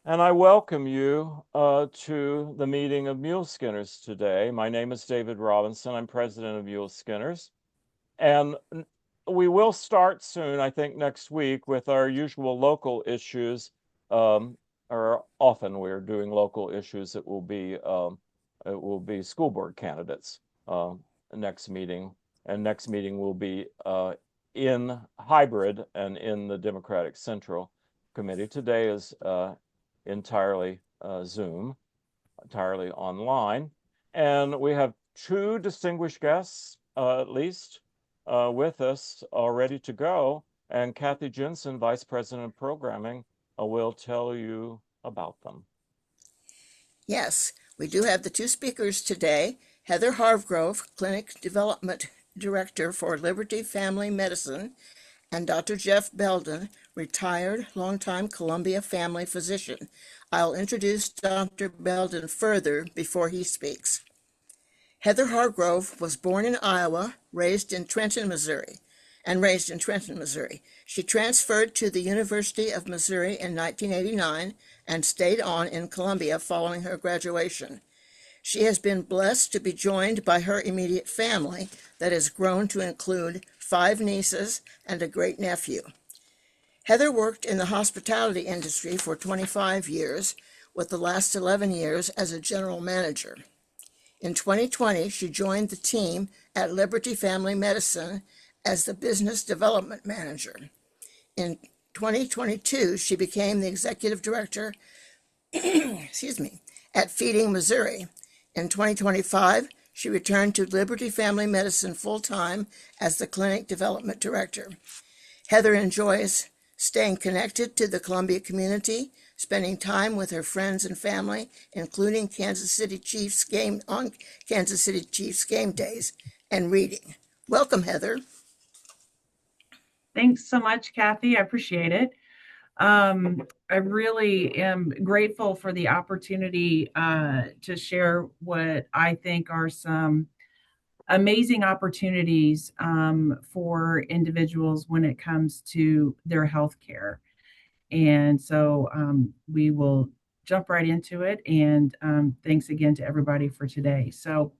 And I welcome you to the meeting of Muleskinners today. My name is David Robinson. I'm president of Muleskinners. And we will start soon, I think next week, with our usual local issues. Or often we're doing local issues. It will be school board candidates next meeting. And next meeting will be in hybrid and in the Democratic Central Committee. Today is entirely Zoom, entirely online. And we have two distinguished guests, at least, with us, ready to go. And Kathy Jensen, Vice President of Programming, will tell you about them. Yes, we do have the two speakers today. Heather Hargrove, Clinic Development Director for Liberty Family Medicine, and Dr. Jeff Belden, retired longtime Columbia family physician. I'll introduce Dr. Belden further before he speaks. Heather Hargrove was born in Iowa, raised in Trenton, Missouri. She transferred to the University of Missouri in 1989 and stayed on in Columbia following her graduation. She has been blessed to be joined by her immediate family that has grown to include 5 nieces and a great nephew. Heather worked in the hospitality industry for 25 years, with the last 11 years as a general manager. In 2020, she joined the team at Liberty Family Medicine as the business development manager. In 2022, she became the executive director, at Feeding Missouri. In 2025, she returned to Liberty Family Medicine full-time as the clinic development director. Heather enjoys staying connected to the Columbia community, spending time with her friends and family, including Kansas City Chiefs game days, and reading. Welcome, Heather. Thanks so much, Kathy. I appreciate it. I really am grateful for the opportunity to share what I think are some amazing opportunities for individuals when it comes to their health care. And so we will jump right into it. And thanks again to everybody for today. So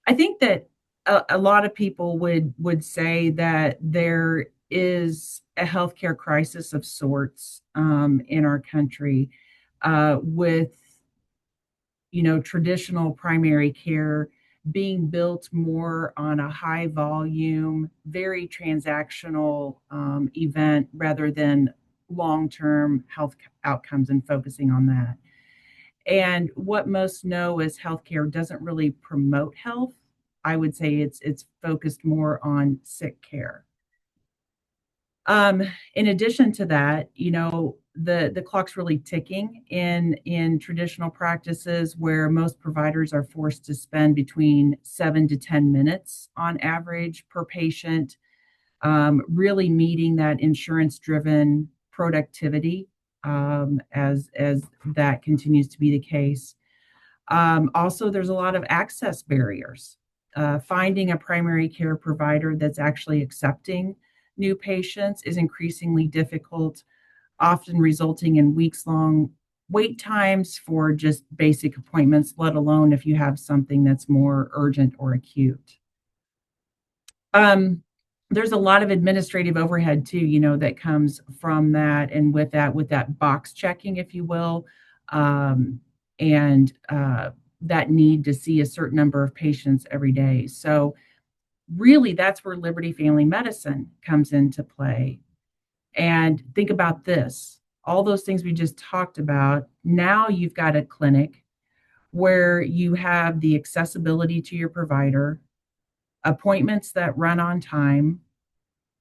I think that a lot of people would say that there is a healthcare crisis of sorts in our country with traditional primary care being built more on a high volume, very transactional event rather than long term health outcomes and focusing on that. And what most know is healthcare doesn't really promote health. I would say it's focused more on sick care. In addition to that, the clock's really ticking in traditional practices where most providers are forced to spend between 7 to 10 minutes on average per patient, really meeting that insurance-driven productivity as that continues to be the case. Also, there's a lot of access barriers. Finding a primary care provider that's actually accepting new patients is increasingly difficult, often resulting in weeks-long wait times for just basic appointments, let alone if you have something that's more urgent or acute. There's a lot of administrative overhead too, that comes from that, and with that box checking, if you will, and that need to see a certain number of patients every day. So really, that's where Liberty Family Medicine comes into play. And think about this, all those things we just talked about. Now you've got a clinic where you have the accessibility to your provider, appointments that run on time,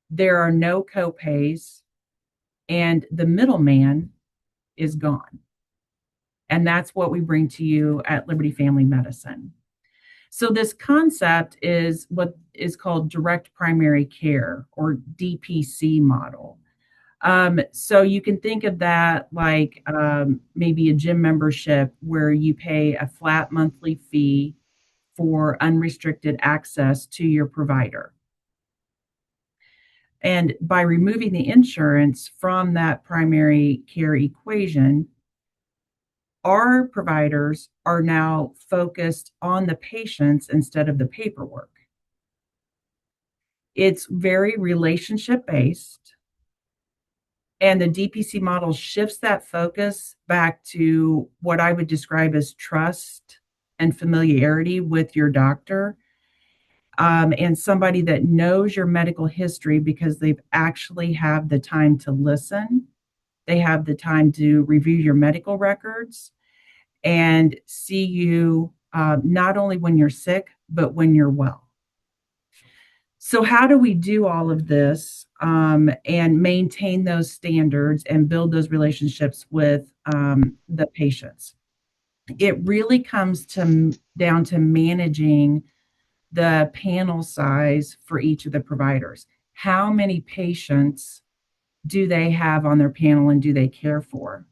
there are no copays, and the middleman is gone. And that's what we bring to you at Liberty Family Medicine. So this concept is what is called direct primary care, or DPC model. So you can think of that like maybe a gym membership where you pay a flat monthly fee for unrestricted access to your provider. And by removing the insurance from that primary care equation, our providers are now focused on the patients instead of the paperwork. It's very relationship based, and the DPC model shifts that focus back to what I would describe as trust and familiarity with your doctor, and somebody that knows your medical history because they've actually have the time to listen. They have the time to review your medical records and see you not only when you're sick, but when you're well. So, how do we do all of this and maintain those standards and build those relationships with the patients? It really comes down to managing the panel size for each of the providers. How many patients do they have on their panel and do they care for?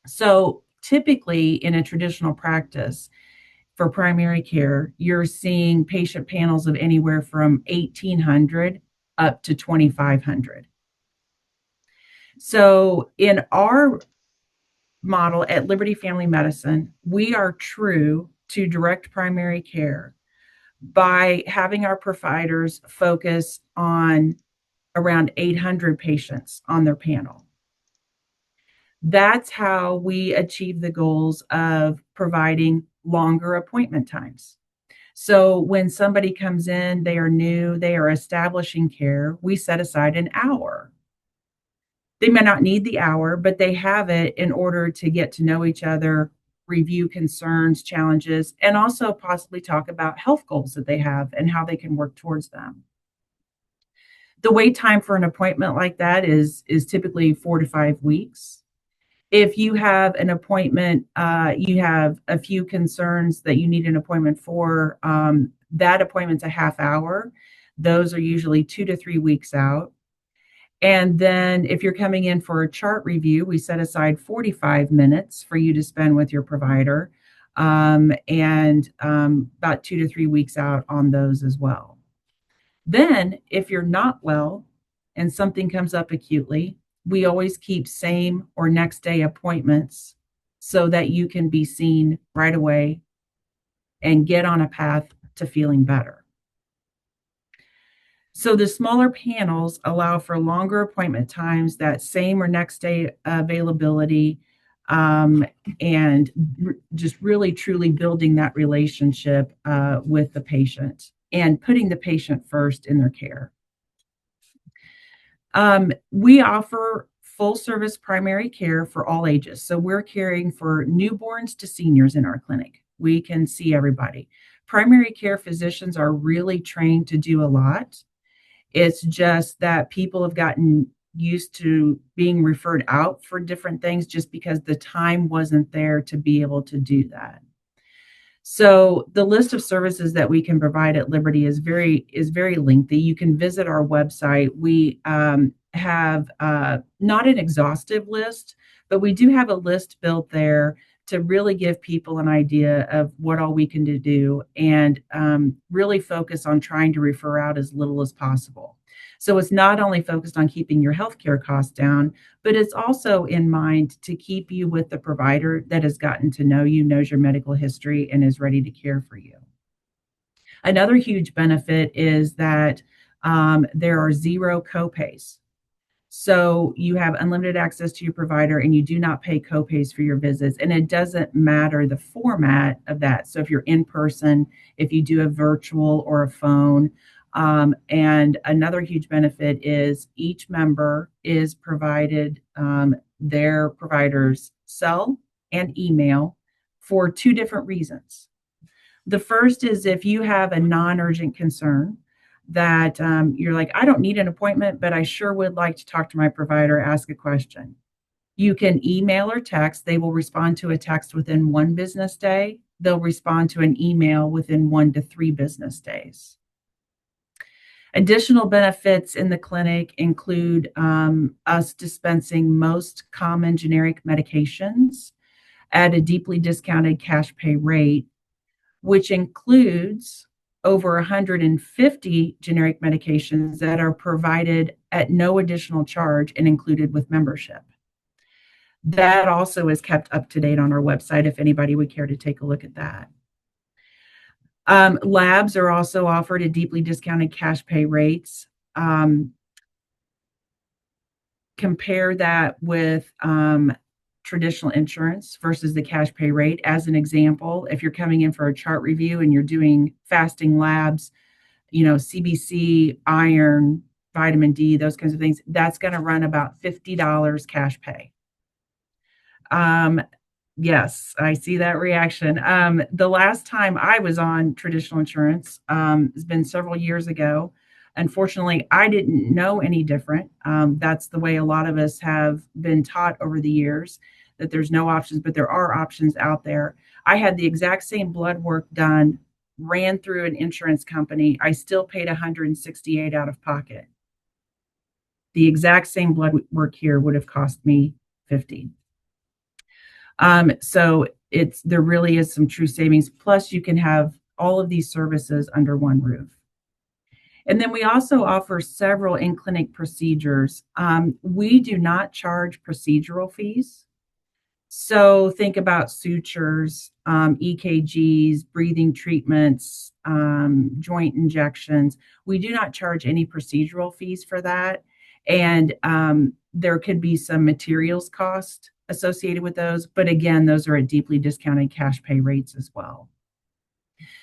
So, typically in a traditional practice, for primary care, you're seeing patient panels of anywhere from 1,800 up to 2,500. So in our model at Liberty Family Medicine, we are true to direct primary care by having our providers focus on around 800 patients on their panel. That's how we achieve the goals of providing longer appointment times. So when somebody comes in, they are new, they are establishing care, we set aside an hour. They may not need the hour, but they have it in order to get to know each other, review concerns, challenges, and also possibly talk about health goals that they have and how they can work towards them. The wait time for an appointment like that is typically 4 to 5 weeks. If you have an appointment, you have a few concerns that you need an appointment for, that appointment's a half hour. Those are usually 2 to 3 weeks out. And then if you're coming in for a chart review, we set aside 45 minutes for you to spend with your provider, and about 2 to 3 weeks out on those as well. Then if you're not well and something comes up acutely, we always keep same or next day appointments so that you can be seen right away and get on a path to feeling better. So the smaller panels allow for longer appointment times, that same or next day availability, and just really truly building that relationship with the patient and putting the patient first in their care. We offer full service primary care for all ages. So we're caring for newborns to seniors in our clinic. We can see everybody. Primary care physicians are really trained to do a lot. It's just that people have gotten used to being referred out for different things just because the time wasn't there to be able to do that. So the list of services that we can provide at Liberty is very lengthy. You can visit our website. We have not an exhaustive list, but we do have a list built there to really give people an idea of what all we can do and really focus on trying to refer out as little as possible. So it's not only focused on keeping your healthcare costs down, but it's also in mind to keep you with the provider that has gotten to know you, knows your medical history, and is ready to care for you. Another huge benefit is that there are zero copays. So you have unlimited access to your provider and you do not pay copays for your visits. And it doesn't matter the format of that. So if you're in person, if you do a virtual or a phone, and another huge benefit is each member is provided their provider's cell and email for two different reasons. The first is if you have a non-urgent concern that you're like, I don't need an appointment, but I sure would like to talk to my provider, ask a question. You can email or text. They will respond to a text within 1 business day. They'll respond to an email within 1 to 3 business days. Additional benefits in the clinic include us dispensing most common generic medications at a deeply discounted cash pay rate, which includes over 150 generic medications that are provided at no additional charge and included with membership. That also is kept up to date on our website if anybody would care to take a look at that. Labs are also offered at deeply discounted cash pay rates. Compare that with traditional insurance versus the cash pay rate. As an example, if you're coming in for a chart review and you're doing fasting labs, CBC, iron, vitamin D, those kinds of things, that's going to run about $50 cash pay. Yes, I see that reaction. The last time I was on traditional insurance has been several years ago. Unfortunately, I didn't know any different. That's the way a lot of us have been taught over the years, that there's no options, but there are options out there. I had the exact same blood work done, ran through an insurance company. I still paid $168 out of pocket. The exact same blood work here would have cost me $50. So there really is some true savings. Plus, you can have all of these services under one roof. And then we also offer several in-clinic procedures. We do not charge procedural fees. So think about sutures, EKGs, breathing treatments, joint injections. We do not charge any procedural fees for that. And there could be some materials cost associated with those. But again, those are at deeply discounted cash pay rates as well.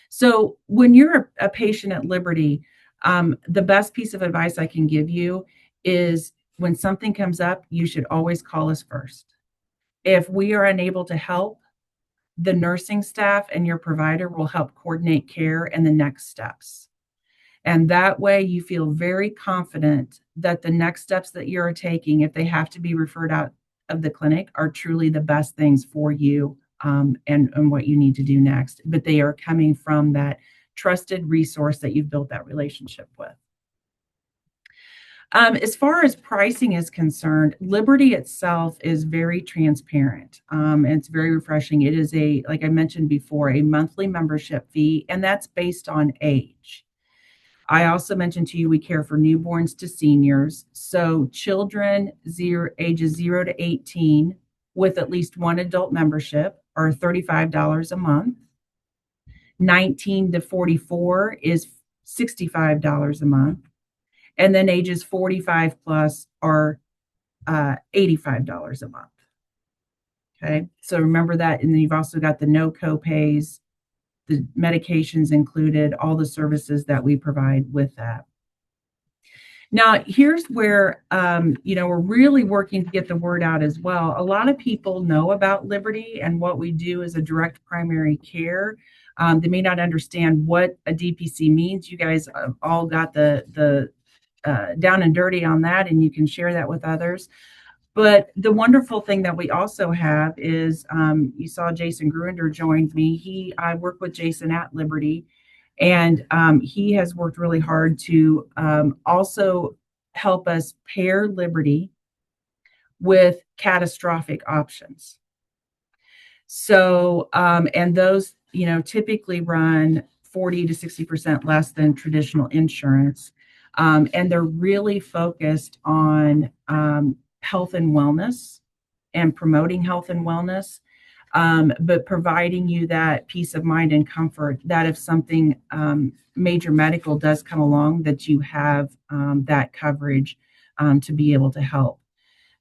So when you're a patient at Liberty, the best piece of advice I can give you is when something comes up, you should always call us first. If we are unable to help, the nursing staff and your provider will help coordinate care and the next steps. And that way you feel very confident that the next steps that you're taking, if they have to be referred out of the clinic, are truly the best things for you and what you need to do next. But they are coming from that trusted resource that you've built that relationship with. As far as pricing is concerned, Liberty itself is very transparent. And it's very refreshing. It is like I mentioned before, a monthly membership fee, and that's based on age. I also mentioned to you, we care for newborns to seniors. So children ages 0 to 18 with at least one adult membership are $35 a month. 19 to 44 is $65 a month. And then ages 45 plus are $85 a month. Okay, so remember that. And then you've also got the no copays, the medications included, all the services that we provide with that. Now, here's where, we're really working to get the word out as well. A lot of people know about Liberty and what we do as a direct primary care. They may not understand what a DPC means. You guys all got the down and dirty on that, and you can share that with others. But the wonderful thing that we also have is, you saw Jason Gruender joined me. I work with Jason at Liberty, and he has worked really hard to also help us pair Liberty with catastrophic options. So, and those, typically run 40 to 60% less than traditional insurance. And they're really focused on health and wellness and promoting health and wellness, but providing you that peace of mind and comfort that if something major medical does come along, that you have that coverage to be able to help.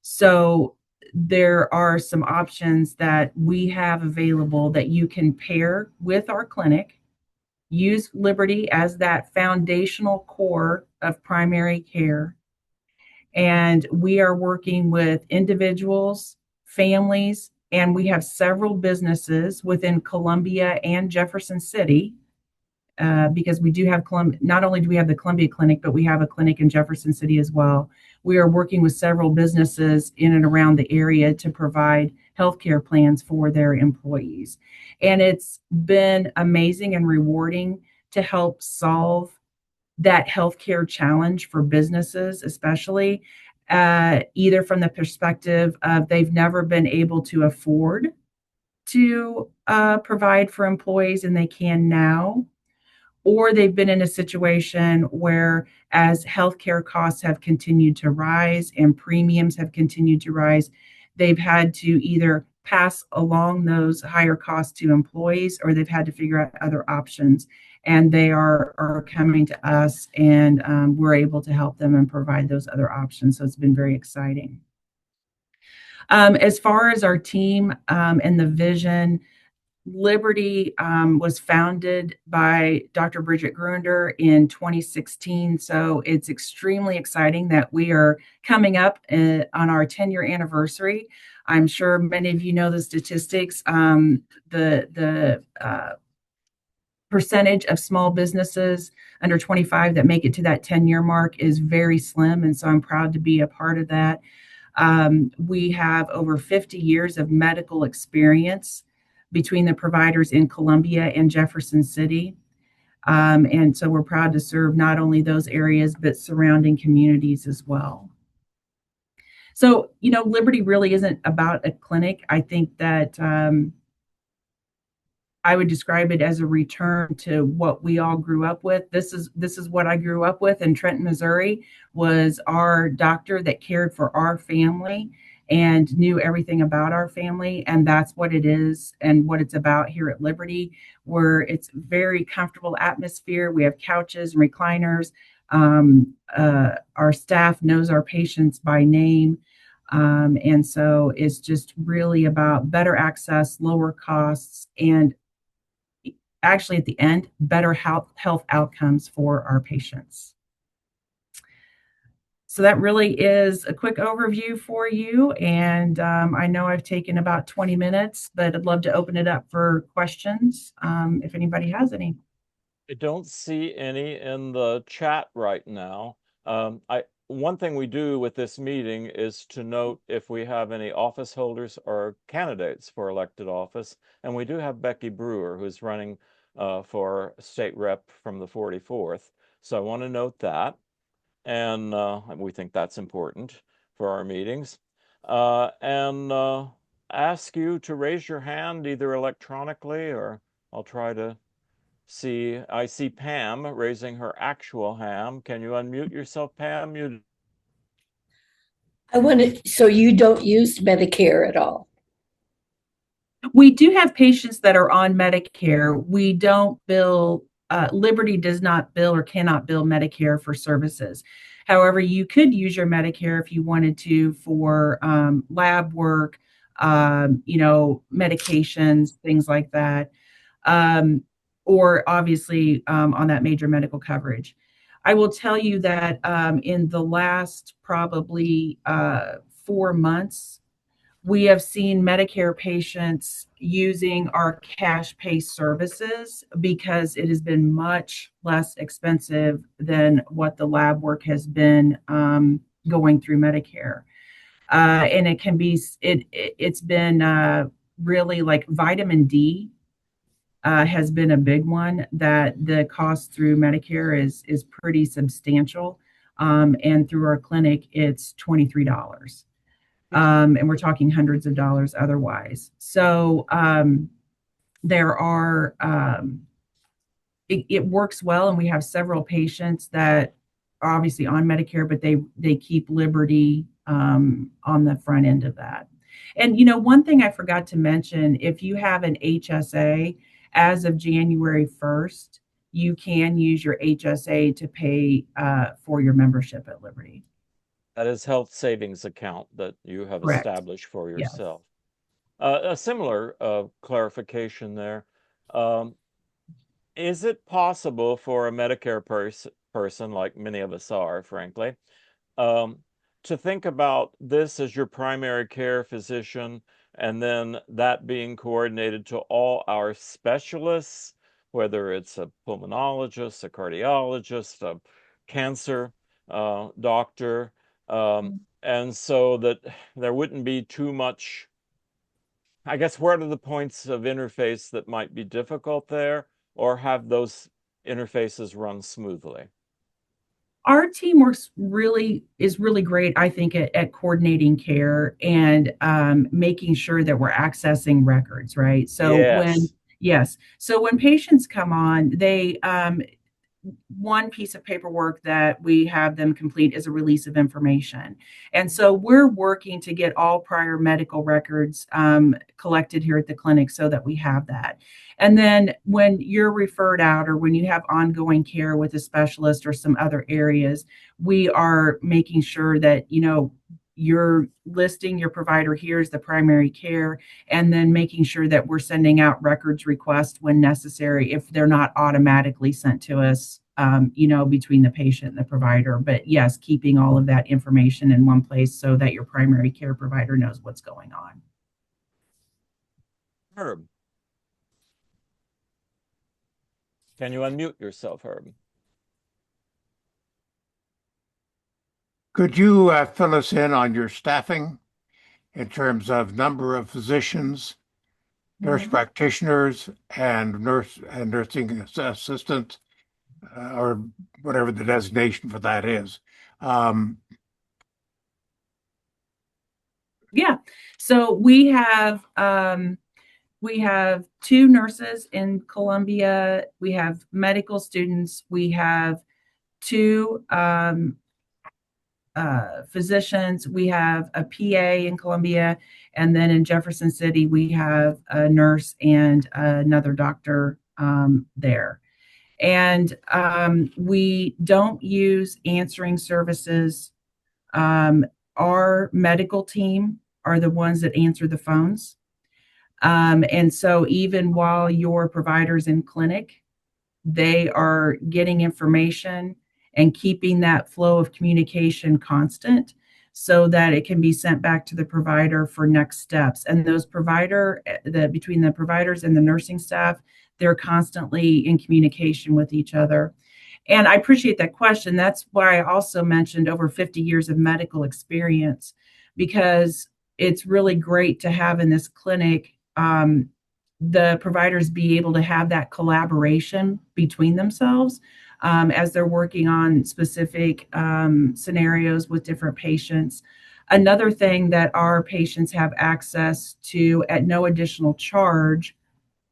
So there are some options that we have available that you can pair with our clinic. Use Liberty as that foundational core of primary care. And we are working with individuals, families, and we have several businesses within Columbia and Jefferson City, because we do have not only do we have the Columbia Clinic, but we have a clinic in Jefferson City as well. We are working with several businesses in and around the area to provide healthcare plans for their employees. And it's been amazing and rewarding to help solve that healthcare challenge for businesses, especially either from the perspective of they've never been able to afford to provide for employees and they can now, or they've been in a situation where as healthcare costs have continued to rise and premiums have continued to rise, they've had to either pass along those higher costs to employees, or they've had to figure out other options. And they are coming to us, and we're able to help them and provide those other options. So it's been very exciting. As far as our team and the vision, Liberty was founded by Dr. Bridget Grunder in 2016. So it's extremely exciting that we are coming up on our 10-year anniversary. I'm sure many of you know the statistics. The percentage of small businesses under 25 that make it to that 10-year mark is very slim. And so I'm proud to be a part of that. We have over 50 years of medical experience between the providers in Columbia and Jefferson City. And so we're proud to serve not only those areas, but surrounding communities as well. So, Liberty really isn't about a clinic. I think that I would describe it as a return to what we all grew up with. This is what I grew up with in Trenton, Missouri, was our doctor that cared for our family and knew everything about our family. And that's what it is and what it's about here at Liberty, where it's very comfortable atmosphere. We have couches and recliners. Our staff knows our patients by name. And so it's just really about better access, lower costs, and actually at the end, better health outcomes for our patients. So that really is a quick overview for you. And I know I've taken about 20 minutes, but I'd love to open it up for questions if anybody has any. I don't see any in the chat right now. One thing we do with this meeting is to note if we have any office holders or candidates for elected office. And we do have Becky Brewer, who's running for state rep from the 44th. So I want to note that. And we think that's important for our meetings. And ask you to raise your hand either electronically, or I'll try to see. I see Pam raising her actual hand. Can you unmute yourself, Pam? So you don't use Medicare at all? We do have patients that are on Medicare. We don't bill, Liberty does not bill or cannot bill Medicare for services. However, you could use your Medicare if you wanted to for lab work, medications, things like that, or obviously on that major medical coverage. I will tell you that in the last probably 4 months, we have seen Medicare patients using our cash pay services because it has been much less expensive than what the lab work has been going through Medicare. And it can be, it's been really like vitamin D has been a big one, that the cost through Medicare is pretty substantial. And through our clinic, it's $23. And we're talking hundreds of dollars otherwise. So there are, it works well, and we have several patients that are obviously on Medicare, but they keep Liberty on the front end of that. And one thing I forgot to mention, if you have an HSA, as of January 1st, you can use your HSA to pay for your membership at Liberty. That is health savings account that you have Correct. established for Yes. yourself. A similar clarification there. Is it possible for a Medicare person, like many of us are, frankly, to think about this as your primary care physician, and then that being coordinated to all our specialists, whether it's a pulmonologist, a cardiologist, a cancer doctor, and so that there wouldn't be too much, I guess, what are the points of interface that might be difficult there, or have those interfaces run smoothly? Our team is really great, I think, at coordinating care and making sure that we're accessing records, right? So Yes. So when patients come on, one piece of paperwork that we have them complete is a release of information. And so we're working to get all prior medical records collected here at the clinic so that we have that. And then when you're referred out or when you have ongoing care with a specialist or some other areas, we are making sure that, you're listing your provider here as the primary care, and then making sure that we're sending out records requests when necessary if they're not automatically sent to us, between the patient and the provider. But yes, keeping all of that information in one place so that your primary care provider knows what's going on. Herb, can you unmute yourself, Herb? Could you fill us in on your staffing in terms of number of physicians, nurse practitioners, and nursing assistants, or whatever the designation for that is? Yeah. So we have two nurses in Columbia. We have medical students. We have two physicians. We have a PA in Columbia, and then in Jefferson City we have a nurse and another doctor there. And we don't use answering services. Our medical team are the ones that answer the phones. And so even while your provider's in clinic, they are getting information and keeping that flow of communication constant so that it can be sent back to the provider for next steps. And those between the providers and the nursing staff, they're constantly in communication with each other. And I appreciate that question. That's why I also mentioned over 50 years of medical experience, because it's really great to have in this clinic the providers be able to have that collaboration between themselves as they're working on specific scenarios with different patients. Another thing that our patients have access to at no additional charge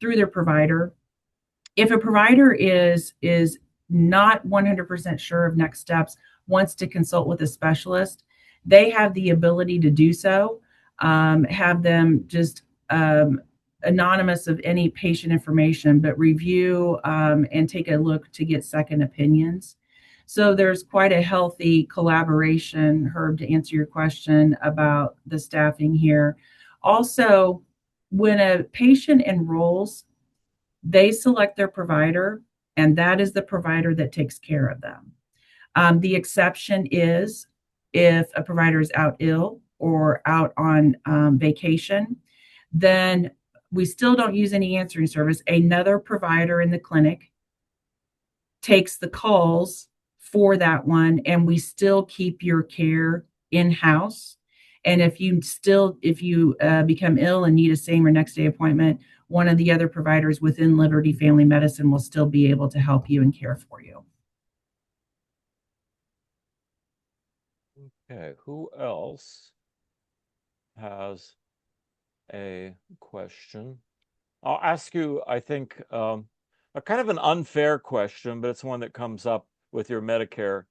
through their provider, if a provider is not 100% sure of next steps, wants to consult with a specialist, they have the ability to do so. Have them just anonymous of any patient information, but review and take a look to get second opinions. So there's quite a healthy collaboration, Herb, to answer your question about the staffing here. Also, when a patient enrolls, they select their provider, and that is the provider that takes care of them. The exception is if a provider is out ill or out on vacation, then we still don't use any answering service. Another provider in the clinic takes the calls for that one, and we still keep your care in-house. And if you become ill and need a same or next day appointment, one of the other providers within Liberty Family Medicine will still be able to help you and care for you. Okay, who else has a question? I'll ask you, I think, a kind of an unfair question, but it's one that comes up with your Medicare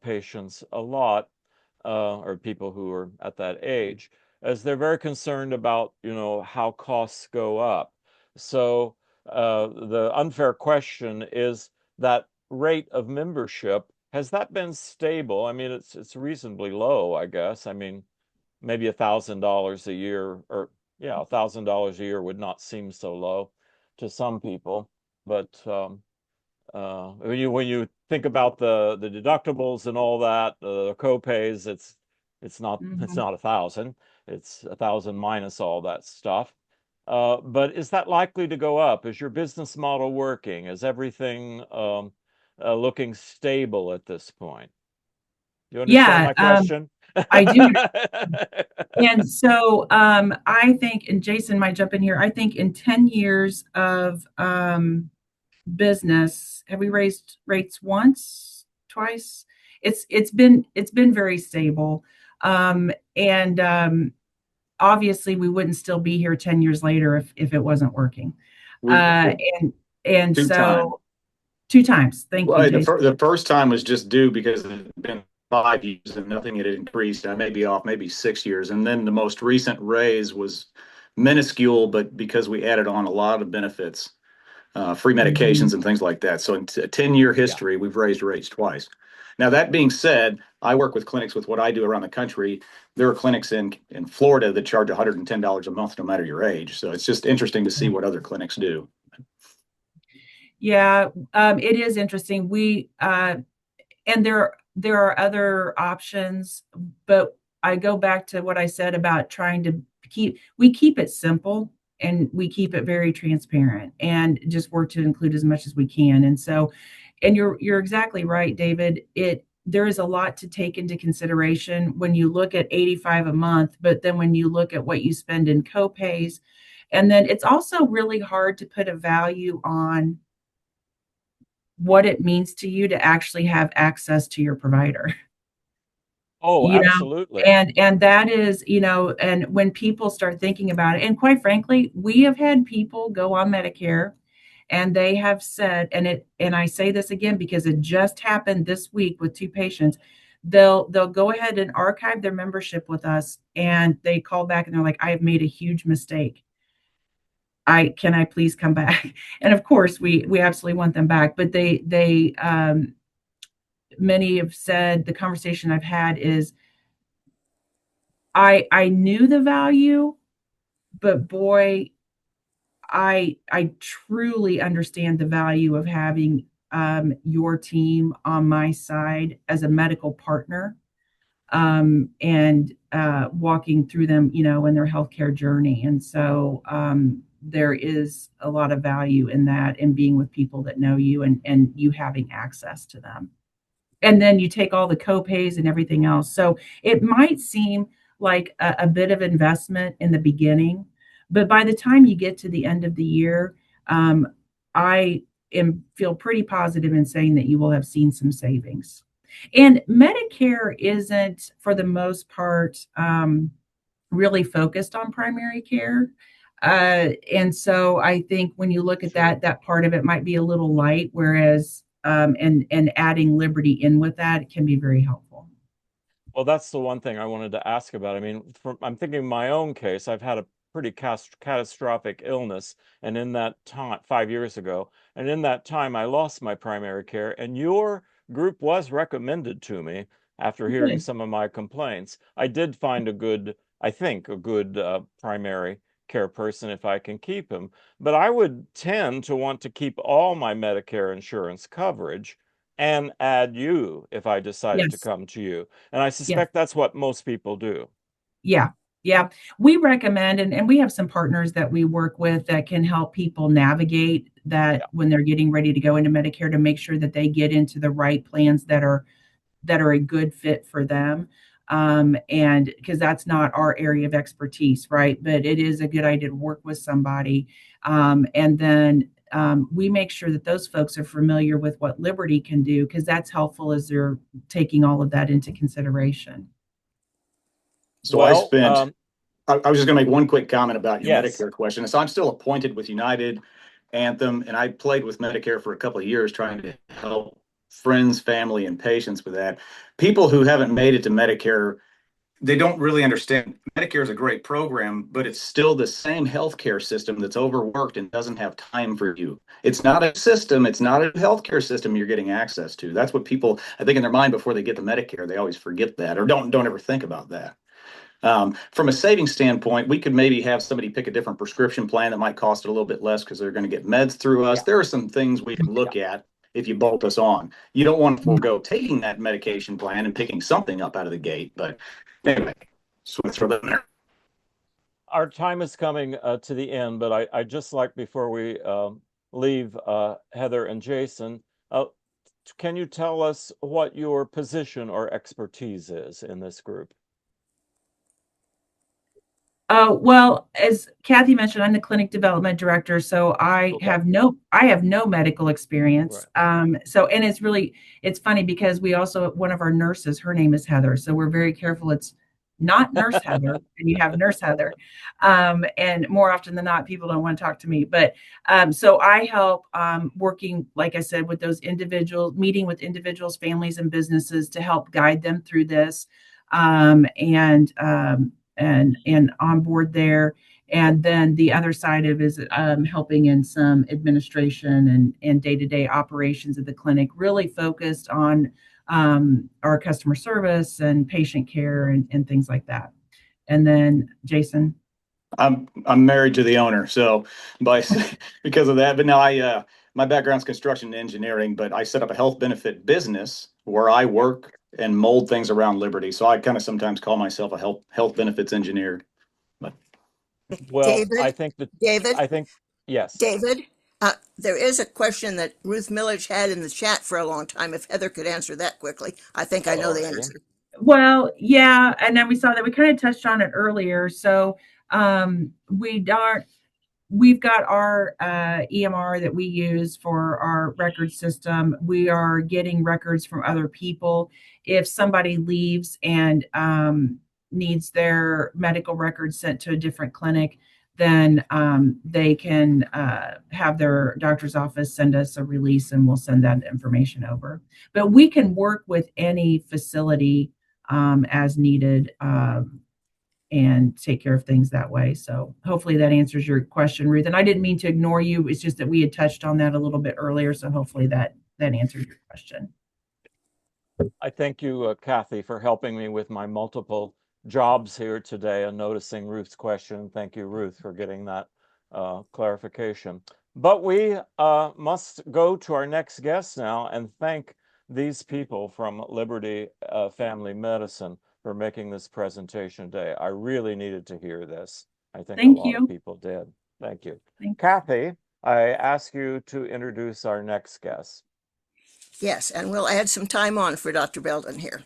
patients a lot, or people who are at that age, as they're very concerned about, how costs go up. So the unfair question is that rate of membership, has that been stable? I mean, it's reasonably low, I guess. I mean, maybe $1,000 a year, or yeah, $1,000 a year would not seem so low to some people, but when you think about the deductibles and all that, the co-pays, it's not it's not 1,000, it's 1,000 minus all that stuff. But is that likely to go up? Is your business model working? Is everything looking stable at this point? You understand my question? I do. And so I think, and Jason might jump in here, I think in 10 years of business, have we raised rates once, twice? It's been very stable. And obviously we wouldn't still be here 10 years later if it wasn't working. And Big time. so 2 times. Thank you, Well, Jason. the first time was just due because it had been 5 years and nothing had increased. I may be off maybe 6 years. And then the most recent raise was minuscule, but because we added on a lot of benefits, free medications and things like that. So in a 10-year history, we've raised rates twice. Now, that being said, I work with clinics with what I do around the country. There are clinics in Florida that charge $110 a month, no matter your age. So it's just interesting to see what other clinics do. Yeah, it is interesting. And there are other options, but I go back to what I said about trying to keep it simple and we keep it very transparent and just work to include as much as we can. And so, and you're exactly right, David. There is a lot to take into consideration when you look at 85 a month, but then when you look at what you spend in copays, and then it's also really hard to put a value on what it means to you to actually have access to your provider. Oh, You know, absolutely. and that is, and when people start thinking about it, and quite frankly, we have had people go on Medicare and they have said, and I say this again because it just happened this week with 2 patients. They'll go ahead and archive their membership with us, and they call back and they're like, I have made a huge mistake. Can I please come back? And of course we absolutely want them back, but many have said the conversation I've had is I knew the value, but boy, I truly understand the value of having your team on my side as a medical partner, and walking through them, in their healthcare journey. And so there is a lot of value in that and being with people that know you and you having access to them. And then you take all the copays and everything else. So it might seem like a bit of investment in the beginning, but by the time you get to the end of the year, I feel pretty positive in saying that you will have seen some savings. And Medicare isn't, for the most part, really focused on primary care. And so I think when you look at that part of it might be a little light, whereas and adding Liberty in with that can be very helpful. Well, that's the one thing I wanted to ask about. I mean, I'm thinking my own case. I've had a pretty catastrophic illness, and in that time, 5 years ago, and in that time, I lost my primary care, and your group was recommended to me after hearing Good. some of my complaints. I did find I think, a good primary care person if I can keep him, but I would tend to want to keep all my Medicare insurance coverage and add you if I decided to Yes. come to you. And I Yes. suspect that's what most people do. Yeah. Yeah. We recommend, and we have some partners that we work with that can help people navigate that Yeah. when they're getting ready to go into Medicare to make sure that they get into the right plans that are a good fit for them. And because that's not our area of expertise, right? But it is a good idea to work with somebody. And then we make sure that those folks are familiar with what Liberty can do, because that's helpful as they're taking all of that into consideration. So Well, I was just going to make one quick comment about your yes. Medicare question. So I'm still appointed with United, Anthem, and I played with Medicare for a couple of years trying to help friends, family, and patients with that. People who haven't made it to Medicare, they don't really understand. Medicare is a great program, but it's still the same healthcare system that's overworked and doesn't have time for you. It's not a system. It's not a healthcare system you're getting access to. That's what people, I think, in their mind before they get to Medicare, they always forget that or don't ever think about that. From a savings standpoint, we could maybe have somebody pick a different prescription plan that might cost a little bit less because they're going to get meds through us. Yeah. There are some things we can look at if you bolt us on. You don't want to forego taking that medication plan and picking something up out of the gate. But anyway, just want to throw that in there. Our time is coming to the end, but I just like before we leave Heather and Jason, can you tell us what your position or expertise is in this group? Well, as Kathy mentioned, I'm the clinic development director, so I Okay. have no medical experience. Right. So, and it's funny because we also, one of our nurses, her name is Heather, so we're very careful. It's not Nurse Heather, and you have Nurse Heather. And more often than not, people don't want to talk to me. But so I help working, like I said, with those individuals, meeting with individuals, families, and businesses to help guide them through this, and on board there. And then the other side of is helping in some administration and day-to-day operations of the clinic, really focused on our customer service and patient care and things like that. And then Jason. I'm married to the owner, so by because of that. But now my background's construction and engineering, but I set up a health benefit business where I work and mold things around Liberty. So I kind of sometimes call myself a health benefits engineer. But Well, David, I think yes. David, there is a question that Ruth Millage had in the chat for a long time. If Heather could answer that quickly, I think I know the answer. Well, yeah, and then we saw that we kind of touched on it earlier. So we've got our EMR that we use for our record system. We are getting records from other people. If somebody leaves and needs their medical records sent to a different clinic, then they can have their doctor's office send us a release and we'll send that information over. But we can work with any facility as needed and take care of things that way. So hopefully that answers your question, Ruth. And I didn't mean to ignore you. It's just that we had touched on that a little bit earlier. So hopefully that answers your question. I thank you, Kathy, for helping me with my multiple jobs here today and noticing Ruth's question. Thank you, Ruth, for getting that clarification. But we must go to our next guest now and thank these people from Liberty Family Medicine for making this presentation today. I really needed to hear this. I think a lot of people did. Thank you. Kathy, I ask you to introduce our next guest. Yes, and we'll add some time on for Dr. Belden here.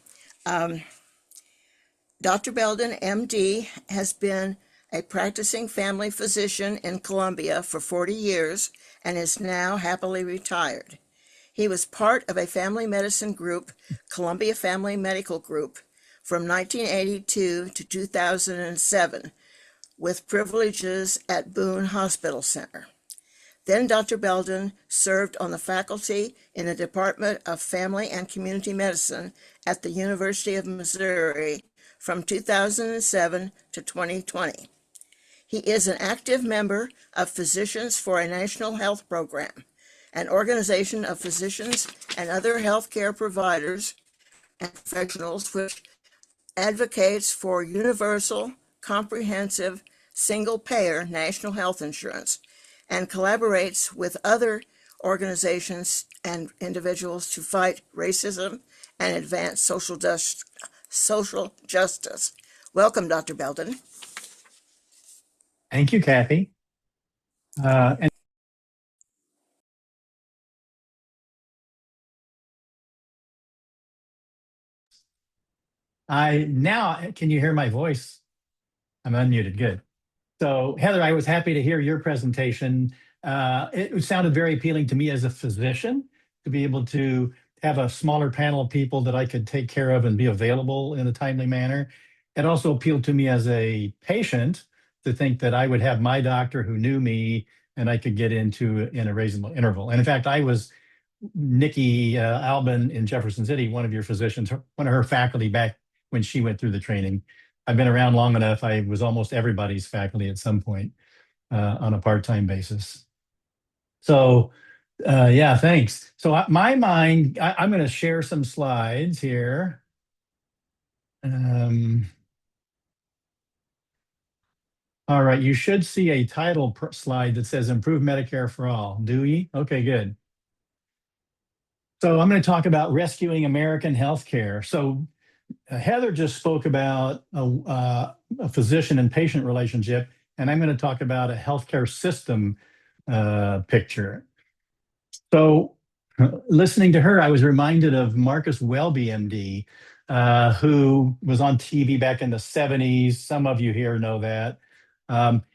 Dr. Belden, MD, has been a practicing family physician in Columbia for 40 years and is now happily retired. He was part of a family medicine group, Columbia Family Medical Group, from 1982 to 2007, with privileges at Boone Hospital Center. Then Dr. Belden served on the faculty in the Department of Family and Community Medicine at the University of Missouri from 2007 to 2020. He is an active member of Physicians for a National Health Program, an organization of physicians and other healthcare providers and professionals which advocates for universal, comprehensive, single-payer national health insurance and collaborates with other organizations and individuals to fight racism and advance social justice. Welcome, Dr. Belden. Thank you, Kathy. And can you hear my voice? I'm unmuted, good. So Heather, I was happy to hear your presentation. It sounded very appealing to me as a physician to be able to have a smaller panel of people that I could take care of and be available in a timely manner. It also appealed to me as a patient to think that I would have my doctor who knew me and I could get into in a reasonable interval. And in fact, I was Nikki Albin in Jefferson City, one of your physicians, one of her faculty back when she went through the training. I've been around long enough. I was almost everybody's faculty at some point on a part-time basis. So yeah, thanks. So I'm going to share some slides here. All right, you should see a title slide that says Improve Medicare for All. Do we? Okay, good. So I'm going to talk about rescuing American healthcare. So Heather just spoke about a physician and patient relationship, and I'm going to talk about a healthcare system picture. So listening to her, I was reminded of Marcus Welby, MD, who was on TV back in the 70s. Some of you here know that.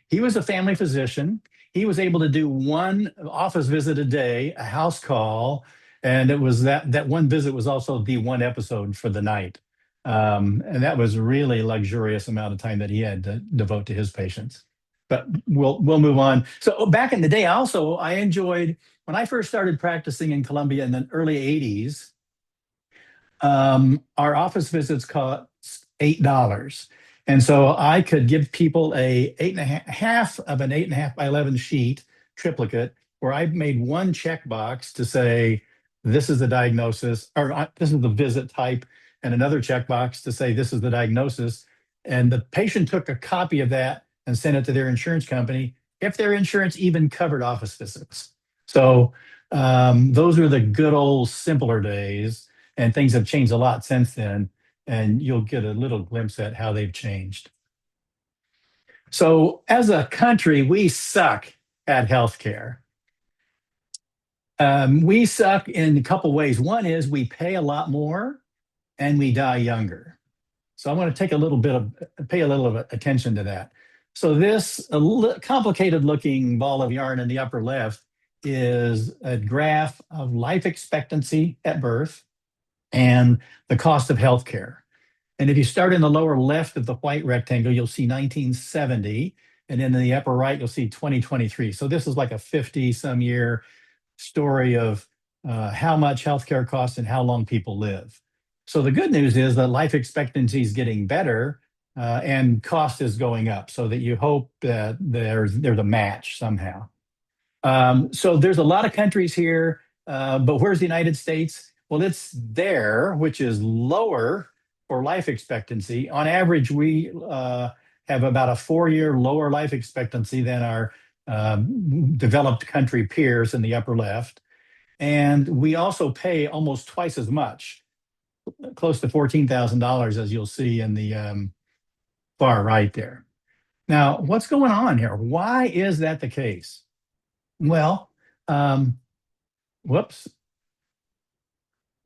He was a family physician. He was able to do one office visit a day, a house call, and it was that one visit was also the one episode for the night. And that was really luxurious amount of time that he had to devote to his patients. But we'll move on. So back in the day, also I enjoyed when I first started practicing in Columbia in the early '80s. Our office visits cost $8. And so I could give people a 8.5 of an 8.5 by 11 sheet triplicate where I made one checkbox to say, this is the diagnosis, or this is the visit type, and another checkbox to say, this is the diagnosis. And the patient took a copy of that and sent it to their insurance company, if their insurance even covered office visits. So those were the good old simpler days, and things have changed a lot since then. And you'll get a little glimpse at how they've changed. So as a country, we suck at healthcare. We suck in a couple ways. One is we pay a lot more and we die younger. So I want to take pay a little attention to that. So this complicated looking ball of yarn in the upper left is a graph of life expectancy at birth and the cost of healthcare. And if you start in the lower left of the white rectangle, you'll see 1970. And then in the upper right, you'll see 2023. So this is like a 50-some year story of how much healthcare costs and how long people live. So the good news is that life expectancy is getting better and cost is going up, so that you hope that there's a match somehow. So there's a lot of countries here, but where's the United States? Well, it's there, which is lower for life expectancy. On average, we have about a 4-year lower life expectancy than our developed country peers in the upper left. And we also pay almost twice as much, close to $14,000, as you'll see in the far right there. Now, what's going on here? Why is that the case? Well, whoops.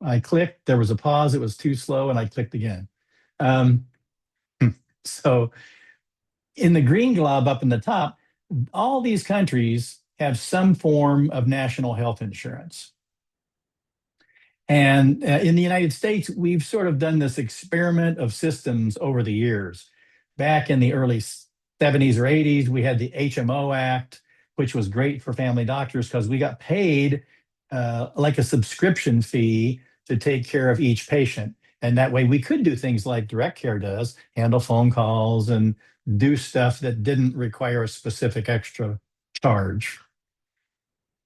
I clicked, there was a pause, it was too slow, and I clicked again. So in the green glob up in the top, all these countries have some form of national health insurance. And in the United States, we've sort of done this experiment of systems over the years. Back in the early 70s or 80s, we had the HMO Act, which was great for family doctors because we got paid like a subscription fee to take care of each patient. And that way we could do things like Direct Care does, handle phone calls and do stuff that didn't require a specific extra charge.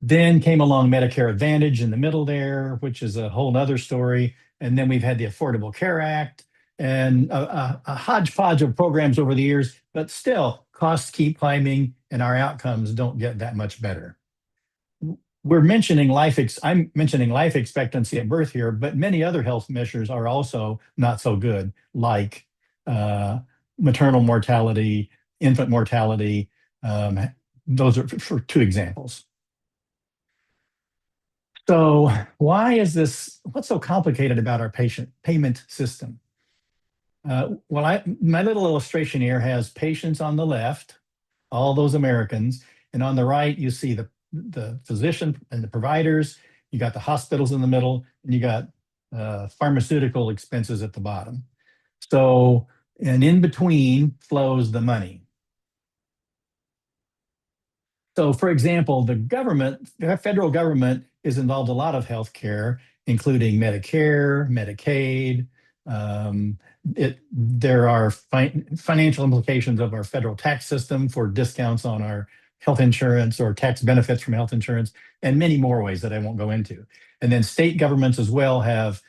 Then came along Medicare Advantage in the middle there, which is a whole other story. And then we've had the Affordable Care Act and a hodgepodge of programs over the years, but still costs keep climbing and our outcomes don't get that much better. I'm mentioning life expectancy at birth here, but many other health measures are also not so good, like maternal mortality, infant mortality. Those are for two examples. So what's so complicated about our payment system? My little illustration here has patients on the left, all those Americans, and on the right, you see the physician and the providers, you got the hospitals in the middle, and you got pharmaceutical expenses at the bottom. So, and in between flows the money. So for example, the federal government is involved in a lot of healthcare, including Medicare, Medicaid. There are financial implications of our federal tax system for discounts on our health insurance or tax benefits from health insurance, and many more ways that I won't go into. And then state governments as well have,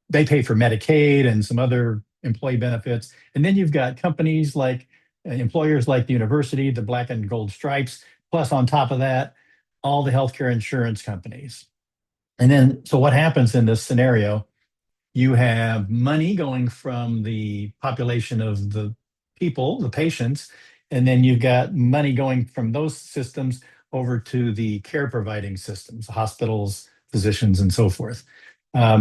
they pay for Medicaid and some other employee benefits. And then you've got companies like employers like the university, the Black and Gold Stripes, plus on top of that, all the healthcare insurance companies. And then, so what happens in this scenario? You have money going from the population of the people, the patients, and then you've got money going from those systems over to the care providing systems, hospitals, physicians, and so forth.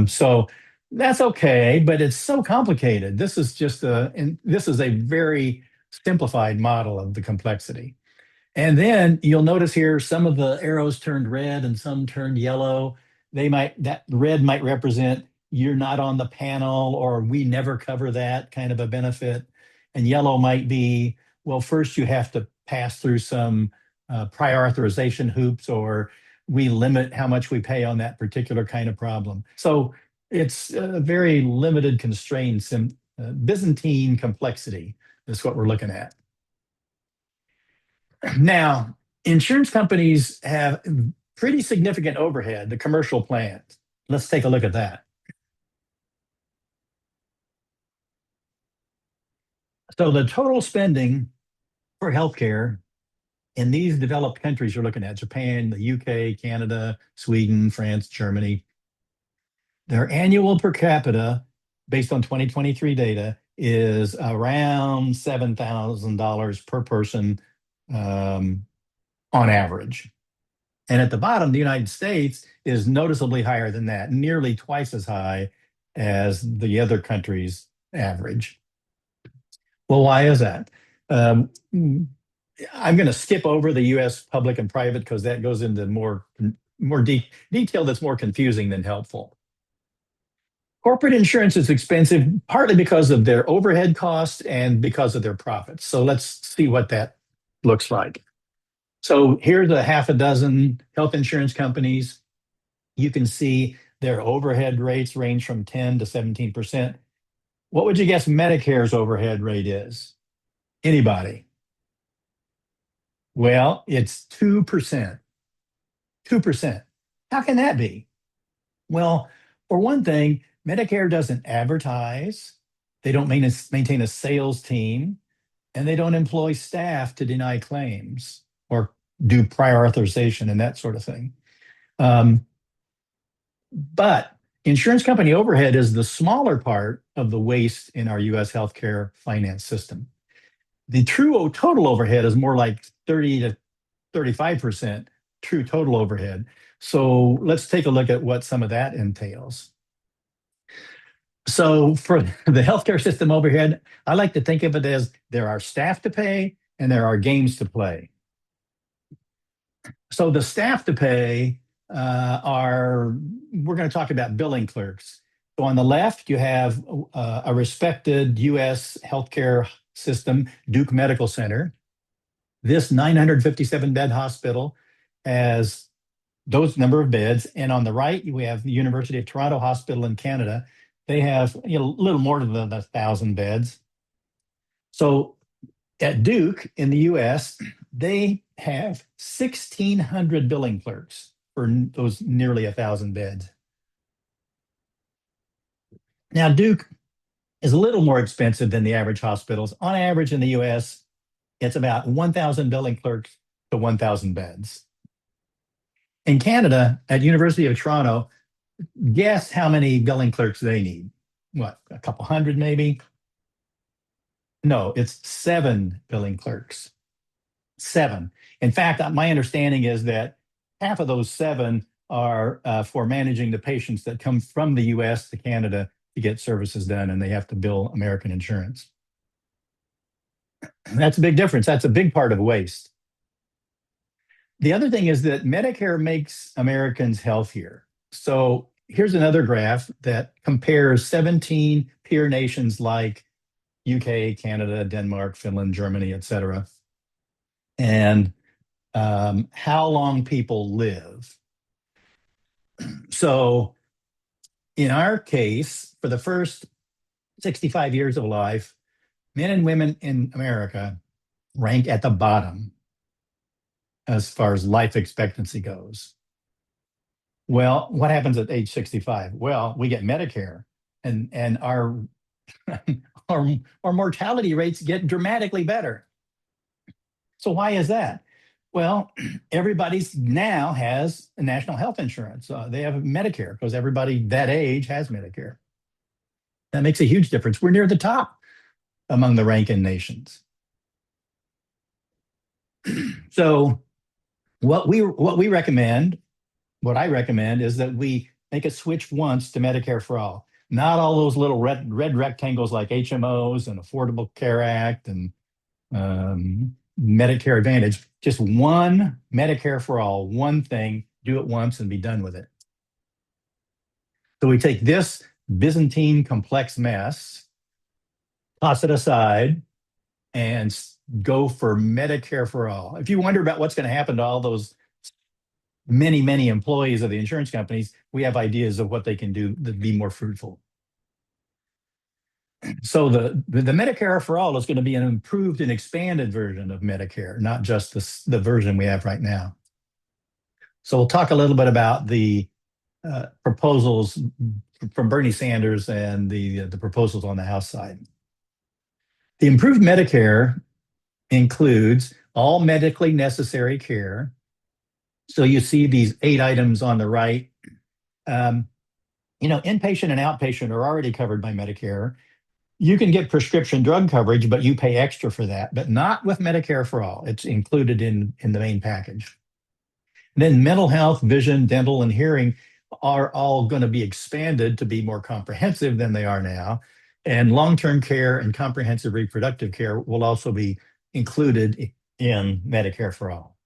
So that's okay, but it's so complicated. This is a very simplified model of the complexity. And then you'll notice here some of the arrows turned red and some turned yellow. That red might represent you're not on the panel, or we never cover that kind of a benefit. And yellow might be, well, first you have to pass through some prior authorization hoops, or we limit how much we pay on that particular kind of problem. So it's a very limited constraints, and Byzantine complexity is what we're looking at. Now, insurance companies have pretty significant overhead, the commercial plans. Let's take a look at that. So the total spending for healthcare in these developed countries you're looking at, Japan, the UK, Canada, Sweden, France, Germany, their annual per capita, based on 2023 data, is around $7,000 per person on average. And at the bottom, the United States is noticeably higher than that, nearly twice as high as the other countries' average. Well, why is that? I'm going to skip over the U.S. public and private because that goes into more detail that's more confusing than helpful. Corporate insurance is expensive partly because of their overhead costs and because of their profits. So let's see what that looks like. So here's a half a dozen health insurance companies. You can see their overhead rates range from 10 to 17%. What would you guess Medicare's overhead rate is? Anybody? Well, it's 2%. 2%. How can that be? Well, for one thing, Medicare doesn't advertise, they don't maintain a sales team, and they don't employ staff to deny claims or do prior authorization and that sort of thing. But insurance company overhead is the smaller part of the waste in our US healthcare finance system. The true total overhead is more like 30 to 35% true total overhead. So let's take a look at what some of that entails. So for the healthcare system overhead, I like to think of it as there are staff to pay and there are games to play. So the staff to pay we're going to talk about billing clerks. So on the left, you have a respected US healthcare system, Duke Medical Center. This 957-bed hospital has those number of beds. And on the right, we have the University of Toronto Hospital in Canada. They have a little more than 1,000 beds. So at Duke in the US, they have 1,600 billing clerks for those nearly 1,000 beds. Now, Duke is a little more expensive than the average hospitals. On average in the US, it's about 1,000 billing clerks to 1,000 beds. In Canada, at University of Toronto, guess how many billing clerks they need? What, a couple hundred maybe? No, it's 7 billing clerks. 7. In fact, my understanding is that half of those 7 are for managing the patients that come from the US to Canada to get services done, and they have to bill American insurance. That's a big difference. That's a big part of waste. The other thing is that Medicare makes Americans healthier. So here's another graph that compares 17 peer nations like UK, Canada, Denmark, Finland, Germany, et cetera, and how long people live. So in our case, for the first 65 years of life, men and women in America rank at the bottom as far as life expectancy goes. Well, what happens at age 65? Well, we get Medicare, and our our mortality rates get dramatically better. So why is that? Well, everybody's now has a national health insurance. They have Medicare because everybody that age has Medicare. That makes a huge difference. We're near the top among the ranking nations. So what I recommend is that we make a switch once to Medicare for all. Not all those little red rectangles like HMOs and Affordable Care Act and Medicare Advantage. Just one Medicare for all, one thing, do it once and be done with it. So we take this Byzantine complex mess, toss it aside, and go for Medicare for all. If you wonder about what's going to happen to all those many, many employees of the insurance companies, we have ideas of what they can do to be more fruitful. So the Medicare for all is going to be an improved and expanded version of Medicare, not just the version we have right now. So we'll talk a little bit about the proposals from Bernie Sanders and the proposals on the House side. The improved Medicare includes all medically necessary care. So you see these 8 items on the right. Inpatient and outpatient are already covered by Medicare. You can get prescription drug coverage, but you pay extra for that, but not with Medicare for all. It's included in the main package. And then mental health, vision, dental, and hearing are all going to be expanded to be more comprehensive than they are now. And long-term care and comprehensive reproductive care will also be included in Medicare for all.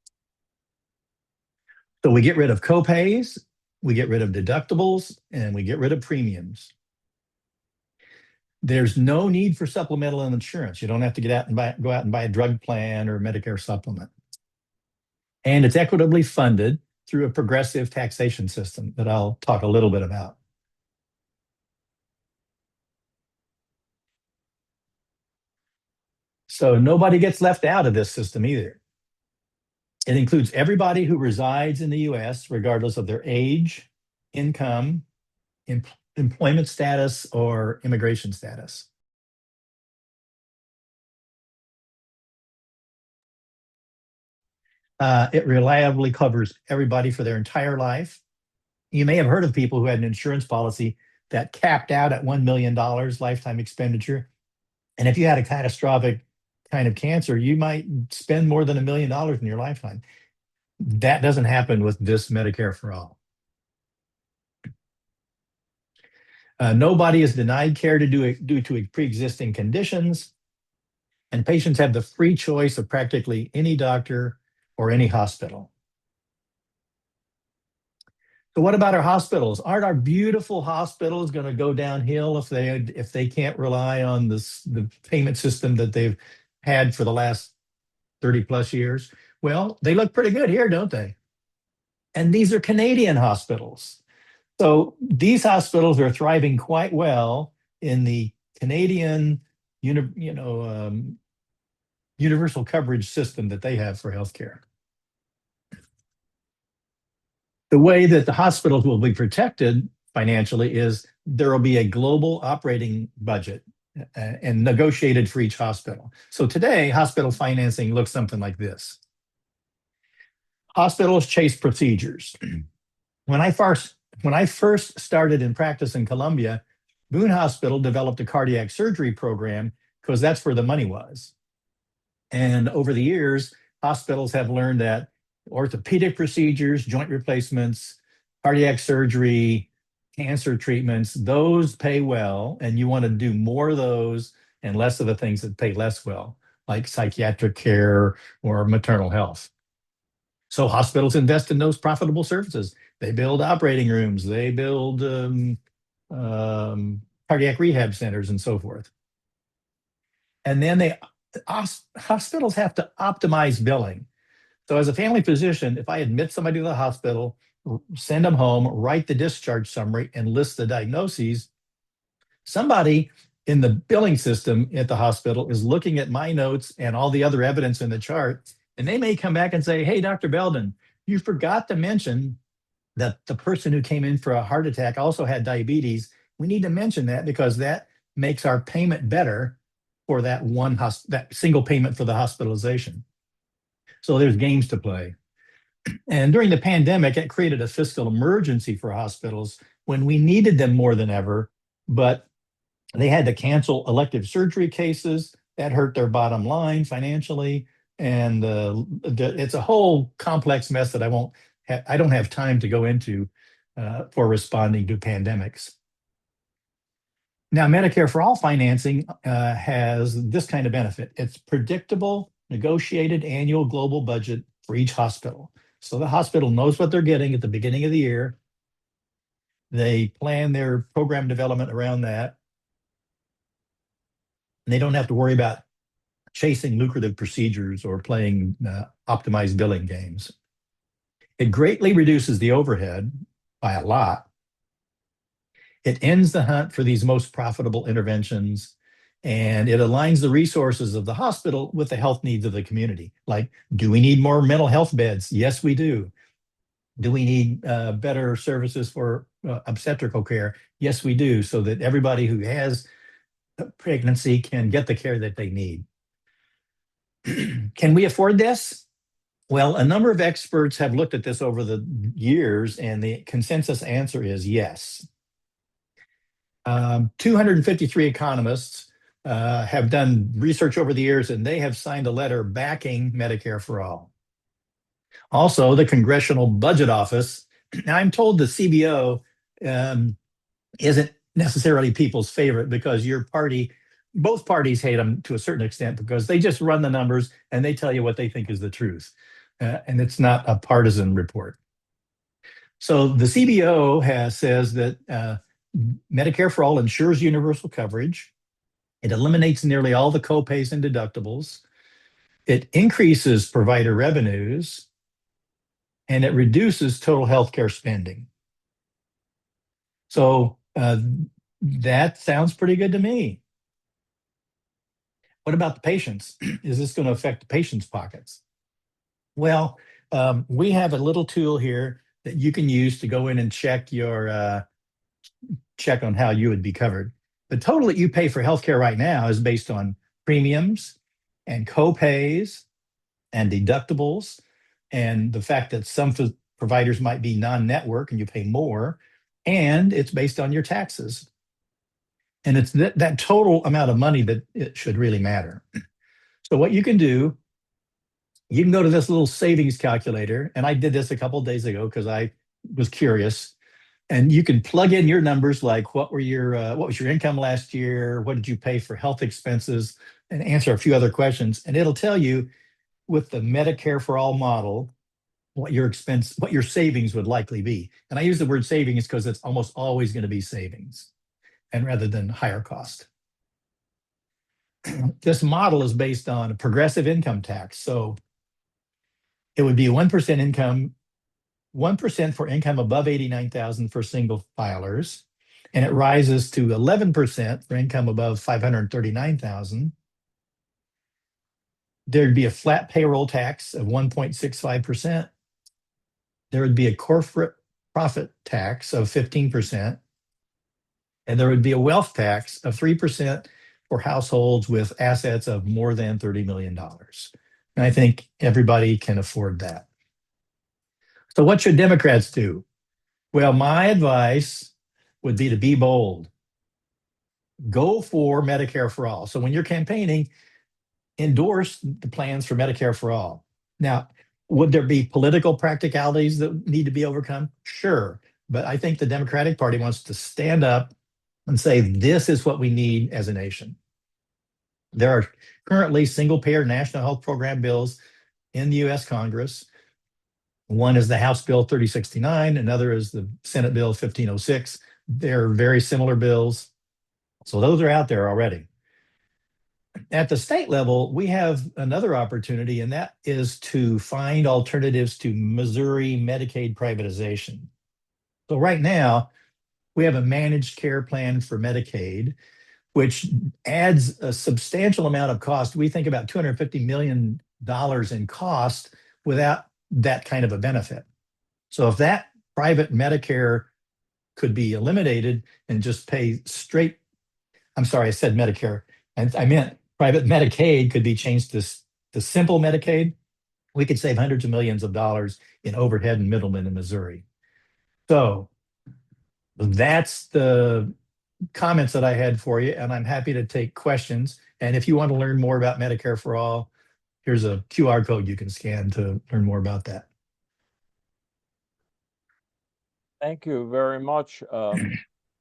So we get rid of copays, we get rid of deductibles, and we get rid of premiums. There's no need for supplemental insurance. You don't have to go out and buy a drug plan or a Medicare supplement. And it's equitably funded through a progressive taxation system that I'll talk a little bit about. So nobody gets left out of this system either. It includes everybody who resides in the US, regardless of their age, income, employment status, or immigration status. It reliably covers everybody for their entire life. You may have heard of people who had an insurance policy that capped out at $1 million lifetime expenditure. And if you had a catastrophic kind of cancer, you might spend more than $1 million in your lifetime. That doesn't happen with this Medicare for all. Nobody is denied care due to pre-existing conditions, and patients have the free choice of practically any doctor or any hospital. So what about our hospitals? Aren't our beautiful hospitals going to go downhill if they can't rely on the payment system that they've had for the last 30 plus years? Well, they look pretty good here, don't they? And these are Canadian hospitals. So these hospitals are thriving quite well in the Canadian universal coverage system that they have for healthcare. The way that the hospitals will be protected financially is there will be a global operating budget and negotiated for each hospital. So today, hospital financing looks something like this. Hospitals chase procedures. When I first started in practice in Columbia, Boone Hospital developed a cardiac surgery program because that's where the money was. And over the years, hospitals have learned that orthopedic procedures, joint replacements, cardiac surgery, cancer treatments, those pay well, and you want to do more of those and less of the things that pay less well, like psychiatric care or maternal health. So hospitals invest in those profitable services. They build operating rooms, they build cardiac rehab centers and so forth. And then hospitals have to optimize billing. So as a family physician, if I admit somebody to the hospital, send them home, write the discharge summary, and list the diagnoses, somebody in the billing system at the hospital is looking at my notes and all the other evidence in the chart, and they may come back and say, hey, Dr. Belden, you forgot to mention that the person who came in for a heart attack also had diabetes. We need to mention that because that makes our payment better for that single payment for the hospitalization. So there's games to play. And during the pandemic, it created a fiscal emergency for hospitals when we needed them more than ever, but they had to cancel elective surgery cases. That hurt their bottom line financially. And it's a whole complex mess that I don't have time to go into for responding to pandemics. Now, Medicare for all financing has this kind of benefit. It's predictable, negotiated annual global budget for each hospital. So the hospital knows what they're getting at the beginning of the year. They plan their program development around that. And they don't have to worry about chasing lucrative procedures or playing optimized billing games. It greatly reduces the overhead by a lot. It ends the hunt for these most profitable interventions, and it aligns the resources of the hospital with the health needs of the community. Like, do we need more mental health beds? Yes, we do. Do we need better services for obstetrical care? Yes, we do, so that everybody who has a pregnancy can get the care that they need. Can we afford this? Well, a number of experts have looked at this over the years, and the consensus answer is yes. 253 economists have done research over the years, and they have signed a letter backing Medicare for All. Also, the Congressional Budget Office, now I'm told the CBO isn't necessarily people's favorite because both parties hate them to a certain extent because they just run the numbers and they tell you what they think is the truth. And it's not a partisan report. So the CBO says that Medicare for All ensures universal coverage. It eliminates nearly all the copays and deductibles. It increases provider revenues, and it reduces total healthcare spending. So that sounds pretty good to me. What about the patients? Is this going to affect the patients' pockets? Well, we have a little tool here that you can use to go in and check on how you would be covered. The total that you pay for healthcare right now is based on premiums and co-pays and deductibles, and the fact that some providers might be non-network and you pay more, and it's based on your taxes. And it's that total amount of money that it should really matter. So what you can do, you can go to this little savings calculator, and I did this a couple of days ago because I was curious. And you can plug in your numbers, like what was your income last year? What did you pay for health expenses? And answer a few other questions. And it'll tell you with the Medicare for All model, what your savings would likely be. And I use the word savings because it's almost always going to be savings, and rather than higher cost. This model is based on a progressive income tax. So it would be 1% income, 1% for income above 89,000 for single filers, and it rises to 11% for income above 539,000. There'd be a flat payroll tax of 1.65%. There would be a corporate profit tax of 15%, and there would be a wealth tax of 3% for households with assets of more than $30 million. And I think everybody can afford that. So what should Democrats do? Well, my advice would be to be bold. Go for Medicare for All. So when you're campaigning, endorse the plans for Medicare for All. Now, would there be political practicalities that need to be overcome? Sure. But I think the Democratic Party wants to stand up and say, this is what we need as a nation. There are currently single-payer national health program bills in the U.S. Congress. One is the House Bill 3069, another is the Senate Bill 1506. They're very similar bills. So those are out there already. At the state level, we have another opportunity, and that is to find alternatives to Missouri Medicaid privatization. So right now, we have a managed care plan for Medicaid, which adds a substantial amount of cost. We think about $250 million in cost without that kind of a benefit. So if that private Medicare could be eliminated and just pay straight, I'm sorry, I said Medicare, and I meant private Medicaid could be changed to simple Medicaid, we could save hundreds of millions of dollars in overhead and middlemen in Missouri. So that's the comments that I had for you, and I'm happy to take questions. And if you want to learn more about Medicare for All, here's a QR code you can scan to learn more about that. Thank you very much,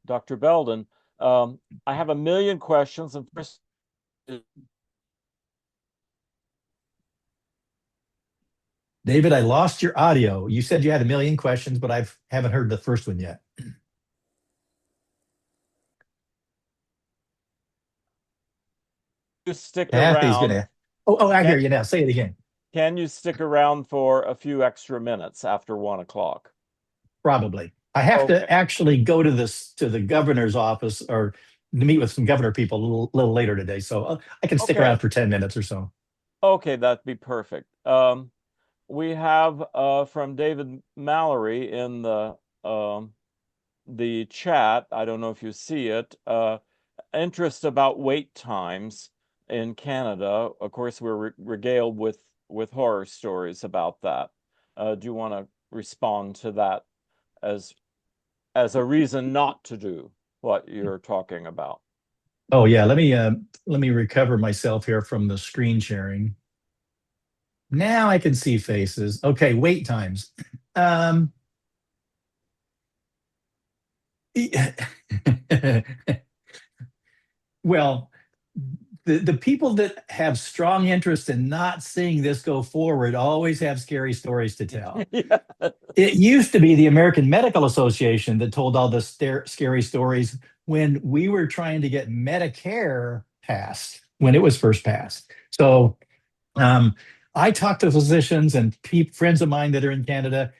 Dr. Belden. I have a million questions, and first, David, I lost your audio. You said you had a million questions, but I haven't heard the first one yet. stick Kathy's around? gonna. Oh, I hear you now. Say it again. Can you stick around for a few extra minutes after 1 o'clock? Probably. I have Okay. to actually go to the governor's office or to meet with some governor people a little later today, so I can stick Okay. around for 10 minutes or so. Okay, that'd be perfect. We have from David Mallory in the chat. I don't know if you see it. Interest about wait times in Canada. Of course, we're regaled with horror stories about that. Do you want to respond to that as a reason not to do what you're talking about? Oh yeah, let me recover myself here from the screen sharing. Now I can see faces. Okay, wait times. Um, well, the people that have strong interest in not seeing this go forward always have scary stories to tell. Yeah. It used to be the American Medical Association that told all the scary stories when we were trying to get Medicare passed, when it was first passed. So I talked to physicians and friends of mine that are in Canada,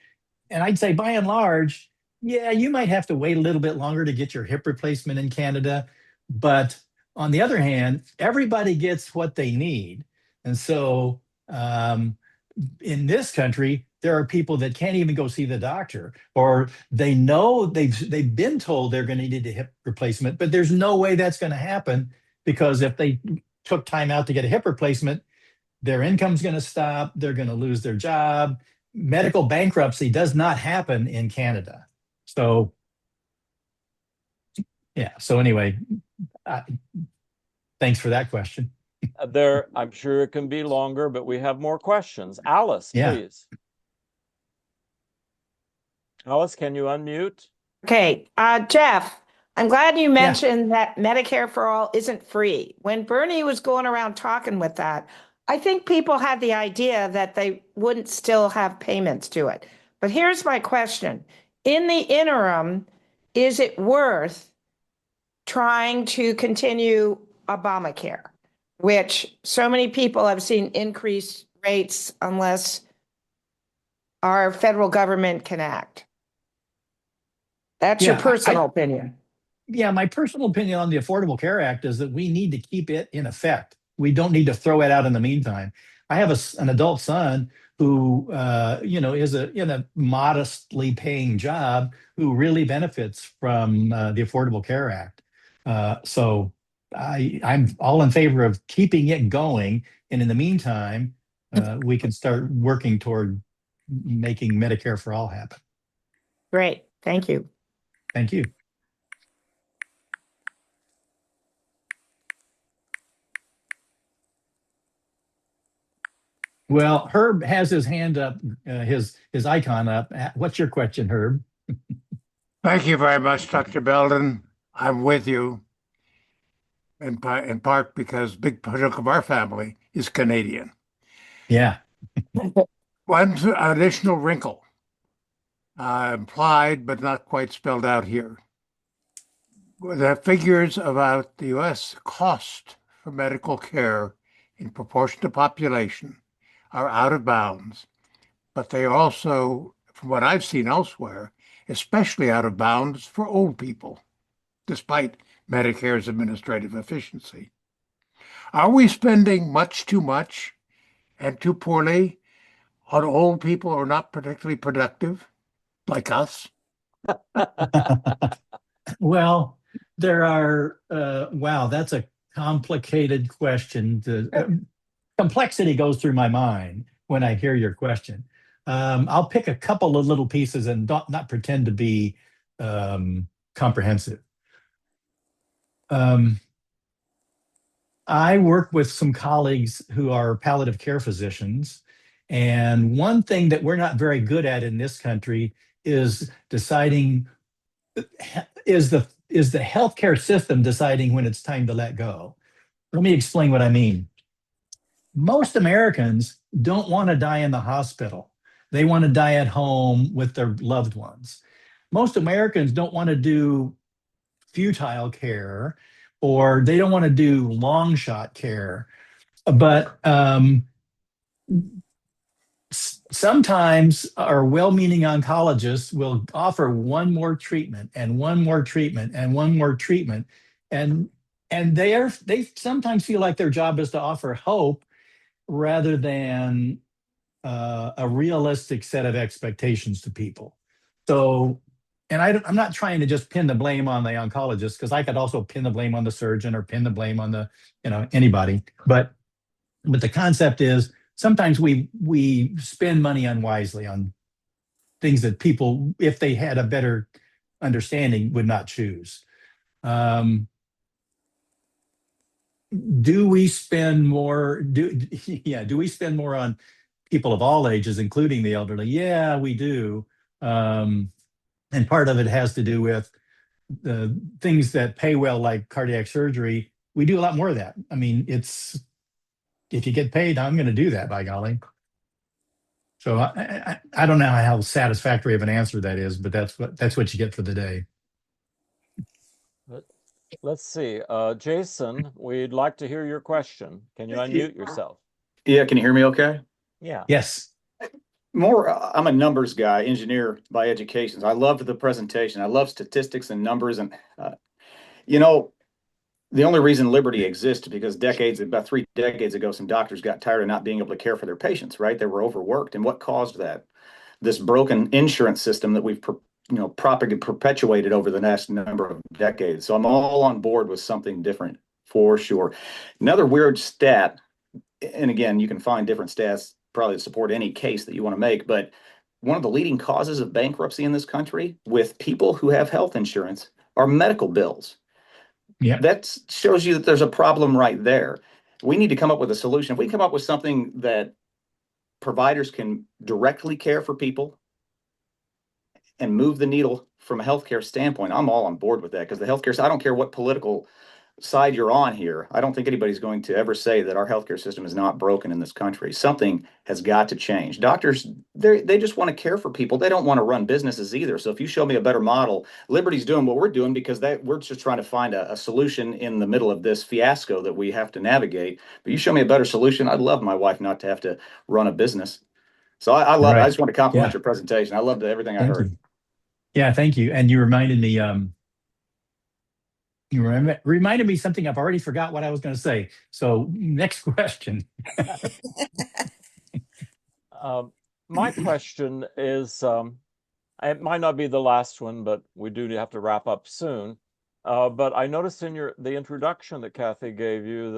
and I'd say by and large, yeah, you might have to wait a little bit longer to get your hip replacement in Canada. But on the other hand, everybody gets what they need. And so in this country, there are people that can't even go see the doctor, or they know they've been told they're going to need a hip replacement, but there's no way that's going to happen, because if they took time out to get a hip replacement, their income's going to stop, they're going to lose their job. Medical bankruptcy does not happen in Canada. So, yeah. So anyway, thanks for that question. I'm sure it can be longer, but we have more questions. Alice, Yeah. please. Alice, can you unmute? Okay, Jeff, I'm glad you mentioned that Medicare for All isn't free. When Bernie was going around talking with that, I think people had the idea that they wouldn't still have payments to it. But here's my question. In the interim, is it worth trying to continue Obamacare, which so many people have seen increased rates unless our federal government can act? That's your personal opinion. Yeah, my personal opinion on the Affordable Care Act is that we need to keep it in effect. We don't need to throw it out in the meantime. I have an adult son who, is in a modestly paying job, who really benefits from the Affordable Care Act. So I'm all in favor of keeping it going. And in the meantime, we can start working toward making Medicare for All happen. Great. Thank you. Thank you. Well, Herb has his hand up, his icon up. What's your question, Herb? Thank you very much, Dr. Belden. I'm with you in part because a big chunk of our family is Canadian. Yeah. One additional wrinkle, implied but not quite spelled out here. The figures about the U.S. cost for medical care in proportion to population are out of bounds, but they are also, from what I've seen elsewhere, especially out of bounds for old people, despite Medicare's administrative efficiency. Are we spending much too much and too poorly on old people who are not particularly productive, like us? Well, there are, wow, that's a complicated question. Complexity goes through my mind when I hear your question. I'll pick a couple of little pieces and not pretend to be comprehensive. I work with some colleagues who are palliative care physicians, and one thing that we're not very good at in this country is deciding, is the healthcare system deciding when it's time to let go. Let me explain what I mean. Most Americans don't want to die in the hospital. They want to die at home with their loved ones. Most Americans don't want to do futile care or they don't want to do long shot care. But sometimes our well-meaning oncologists will offer one more treatment and one more treatment and one more treatment, and they sometimes feel like their job is to offer hope rather than a realistic set of expectations to people. So, and I'm not trying to just pin the blame on the oncologist, because I could also pin the blame on the surgeon or pin the blame on the anybody. But the concept is sometimes we spend money unwisely on things that people, if they had a better understanding, would not choose. Do we spend more? Do we spend more on people of all ages, including the elderly? Yeah, we do. And part of it has to do with the things that pay well, like cardiac surgery. We do a lot more of that. I mean, if you get paid, I'm going to do that, by golly. So I don't know how satisfactory of an answer that is, but that's what you get for the day. Let's see. Jason, we'd like to hear your question. Can you unmute yourself? Yeah, can you hear me okay? Yeah. Yes. I'm a numbers guy, engineer by education. So I loved the presentation. I love statistics and numbers. And, the only reason Liberty exists is because about 3 decades ago, some doctors got tired of not being able to care for their patients, right? They were overworked. And what caused that? This broken insurance system that we've perpetuated over the last number of decades. So I'm all on board with something different for sure. Another weird stat, and again, you can find different stats probably to support any case that you want to make, but one of the leading causes of bankruptcy in this country with people who have health insurance are medical bills. Yeah. That shows you that there's a problem right there. We need to come up with a solution. If we come up with something that providers can directly care for people and move the needle from a healthcare standpoint, I'm all on board with that, because the healthcare, I don't care what political side you're on here. I don't think anybody's going to ever say that our healthcare system is not broken in this country. Something has got to change. Doctors, they just want to care for people. They don't want to run businesses either. So if you show me a better model, Liberty's doing what we're doing because we're just trying to find a solution in the middle of this fiasco that we have to navigate. But you show me a better solution, I'd love my wife not to have to run a business. So I love it. I just want to compliment your presentation. I loved everything I heard. Yeah, thank you. And you reminded me reminded me something I've already forgot what I was going to say. So next question. My question is, it might not be the last one, but we do have to wrap up soon. But I noticed in the introduction that Kathy gave you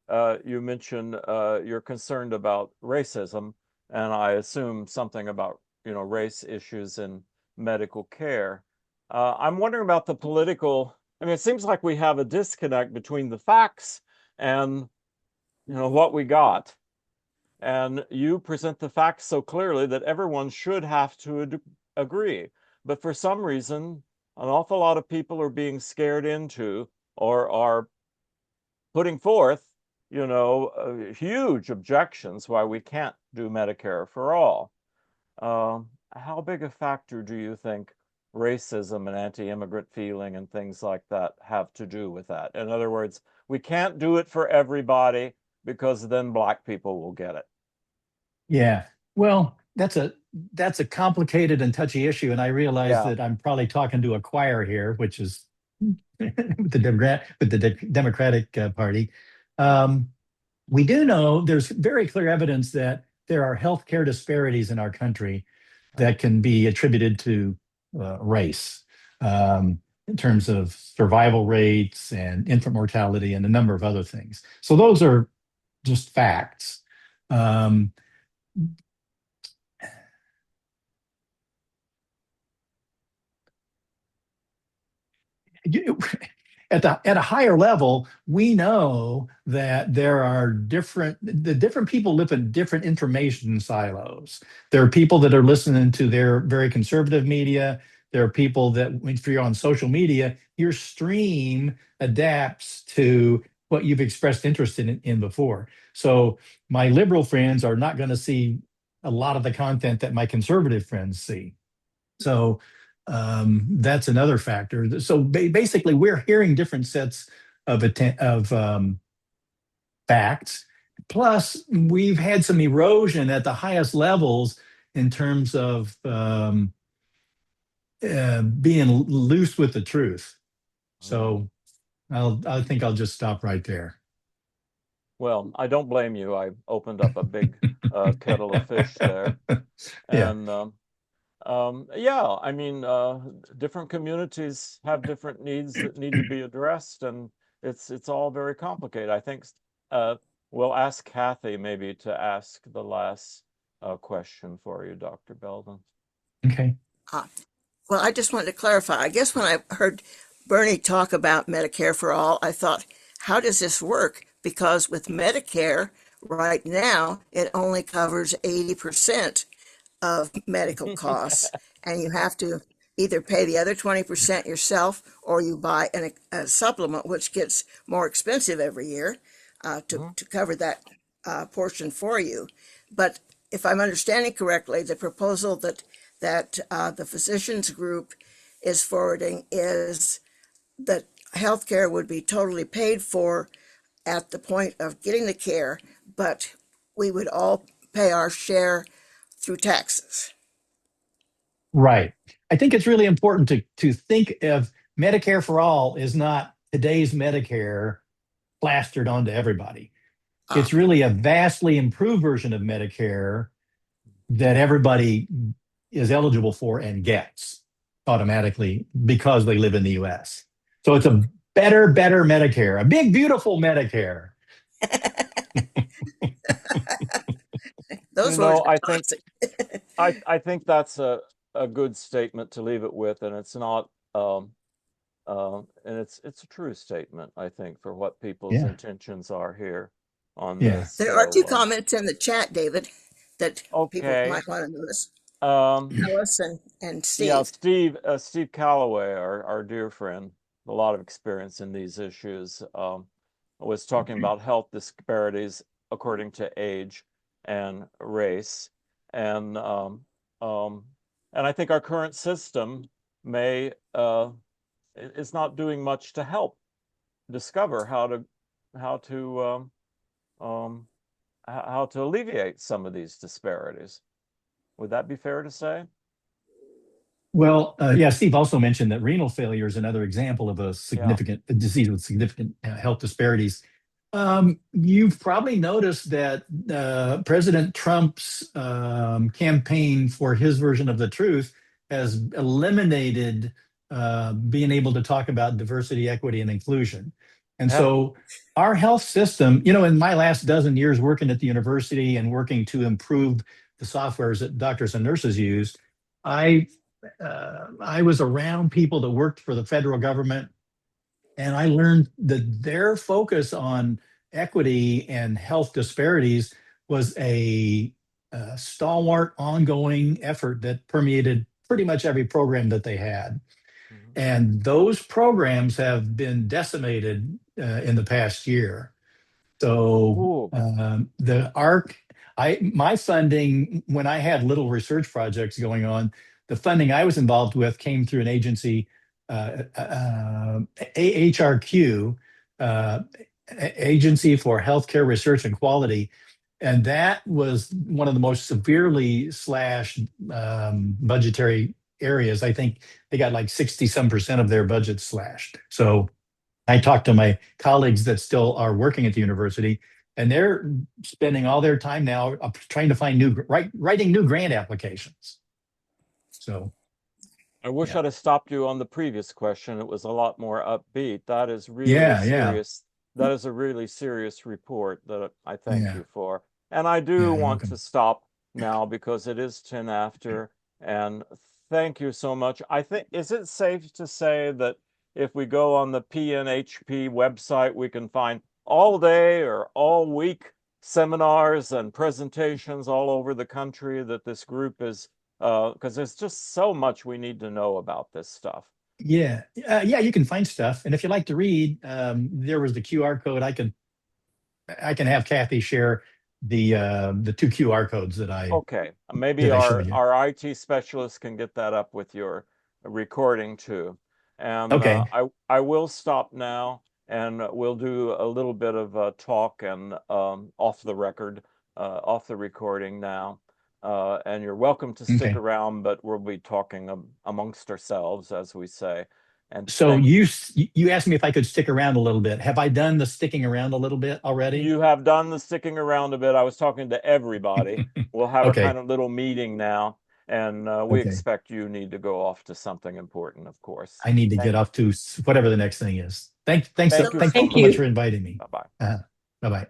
that you mentioned you're concerned about racism, and I assume something about race issues in medical care. I'm wondering about the political. I mean, it seems like we have a disconnect between the facts and what we got. And you present the facts so clearly that everyone should have to agree. But for some reason, an awful lot of people are being scared into or are putting forth, huge objections why we can't do Medicare for all. How big a factor do you think racism and anti-immigrant feeling and things like that have to do with that? In other words, we can't do it for everybody because then Black people will get it. Yeah. Well, that's a complicated and touchy issue, and I realize that I'm probably talking to a choir here, which is with the Democratic Party. We do know there's very clear evidence that there are healthcare disparities in our country that can be attributed to race, in terms of survival rates and infant mortality and a number of other things. So those are just facts. At a higher level, we know that there are different people live in different information silos. There are people that are listening to their very conservative media. There are people that, if you're on social media, your stream adapts to what you've expressed interest in before. So my liberal friends are not going to see a lot of the content that my conservative friends see. So that's another factor. So basically, we're hearing different sets of facts. Plus, we've had some erosion at the highest levels in terms of being loose with the truth. So I think I'll just stop right there. Well, I don't blame you. I opened up a big kettle of fish there. Yeah. And yeah, I mean, different communities have different needs that need to be addressed, and it's all very complicated. I think we'll ask Kathy maybe to ask the last question for you, Dr. Belden. Okay. Well, I just wanted to clarify. I guess when I heard Bernie talk about Medicare for all, I thought, how does this work? Because with Medicare right now, it only covers 80% of medical costs, and you have to either pay the other 20% yourself, or you buy a supplement, which gets more expensive every year to cover that portion for you. But if I'm understanding correctly, the proposal that the physicians group is forwarding is that healthcare would be totally paid for at the point of getting the care, but we would all pay our share through taxes. Right. I think it's really important to think of Medicare for all is not today's Medicare plastered onto everybody. It's really a vastly improved version of Medicare that everybody is eligible for and gets automatically because they live in the US. So it's a better Medicare, a big, beautiful Medicare. Those You know, words are toxic. I think that's a good statement to leave it with, and it's not and it's a true statement, I think, for what people's Yeah. intentions are here on Yeah. this. There are two So comments in the chat, David, that people okay. might want to notice. Um Alice and yeah, Steve. Steve Calloway, our dear friend, a lot of experience in these issues, was talking about health disparities according to age and race. And um and I think our current system may is not doing much to help discover how to how to alleviate some of these disparities. Would that be fair to say? Well, yeah, Steve also mentioned that renal failure is another example of a Yeah. significant a disease with significant health disparities. You've probably noticed that President Trump's campaign for his version of the truth has eliminated being able to talk about diversity, equity, and inclusion. And Yeah. so our health system, you know, in my last dozen years working at the university and working to improve the softwares that doctors and nurses use, I I was around people that worked for the federal government, and I learned that their focus on equity and health disparities was a stalwart, ongoing effort that permeated pretty much every program that they had. Mhm. And those programs have been decimated in the past year. So Ooh. the ARC, my funding when I had little research projects going on, the funding I was involved with came through an agency, AHRQ, uh, Agency for Healthcare Research and Quality, and that was one of the most severely slashed budgetary areas. I think they got like 60 some percent of their budget slashed. So I talked to my colleagues that still are working at the university, and they're spending all their time now trying to find writing new grant applications. So I wish yeah. I'd have stopped you on the previous question. It was a lot more upbeat. That is really Yeah, serious. That is a really serious report that I thank yeah, you for. And I do yeah, you're want to welcome. stop now because it is 10 after. And thank you so much. I think, is it safe to say that if we go on the PNHP website, we can find all day or all week seminars and presentations all over the country that this group is because there's just so much we need to know about this stuff. Yeah, yeah, you can find stuff, and if you like to read, there was the QR code. I can have Kathy share the two QR codes Okay, maybe that I showed you. our IT specialist can get that up with your recording too. And Okay. I will stop now. and we'll do a little bit of talk and off the record, off the recording now. And you're welcome to stick Okay. around, but we'll be talking amongst ourselves, as we say. And So you asked me if I could stick around a little bit. Have I done the sticking around a little bit already? you have done the sticking around a bit. I was talking to everybody. We'll have a Okay. kind of little meeting now, and we Okay. expect you need to go off to something important, of course. I need to get off to whatever the next thing is. Thanks so Thank you much so for inviting me. Bye-bye. Bye-bye.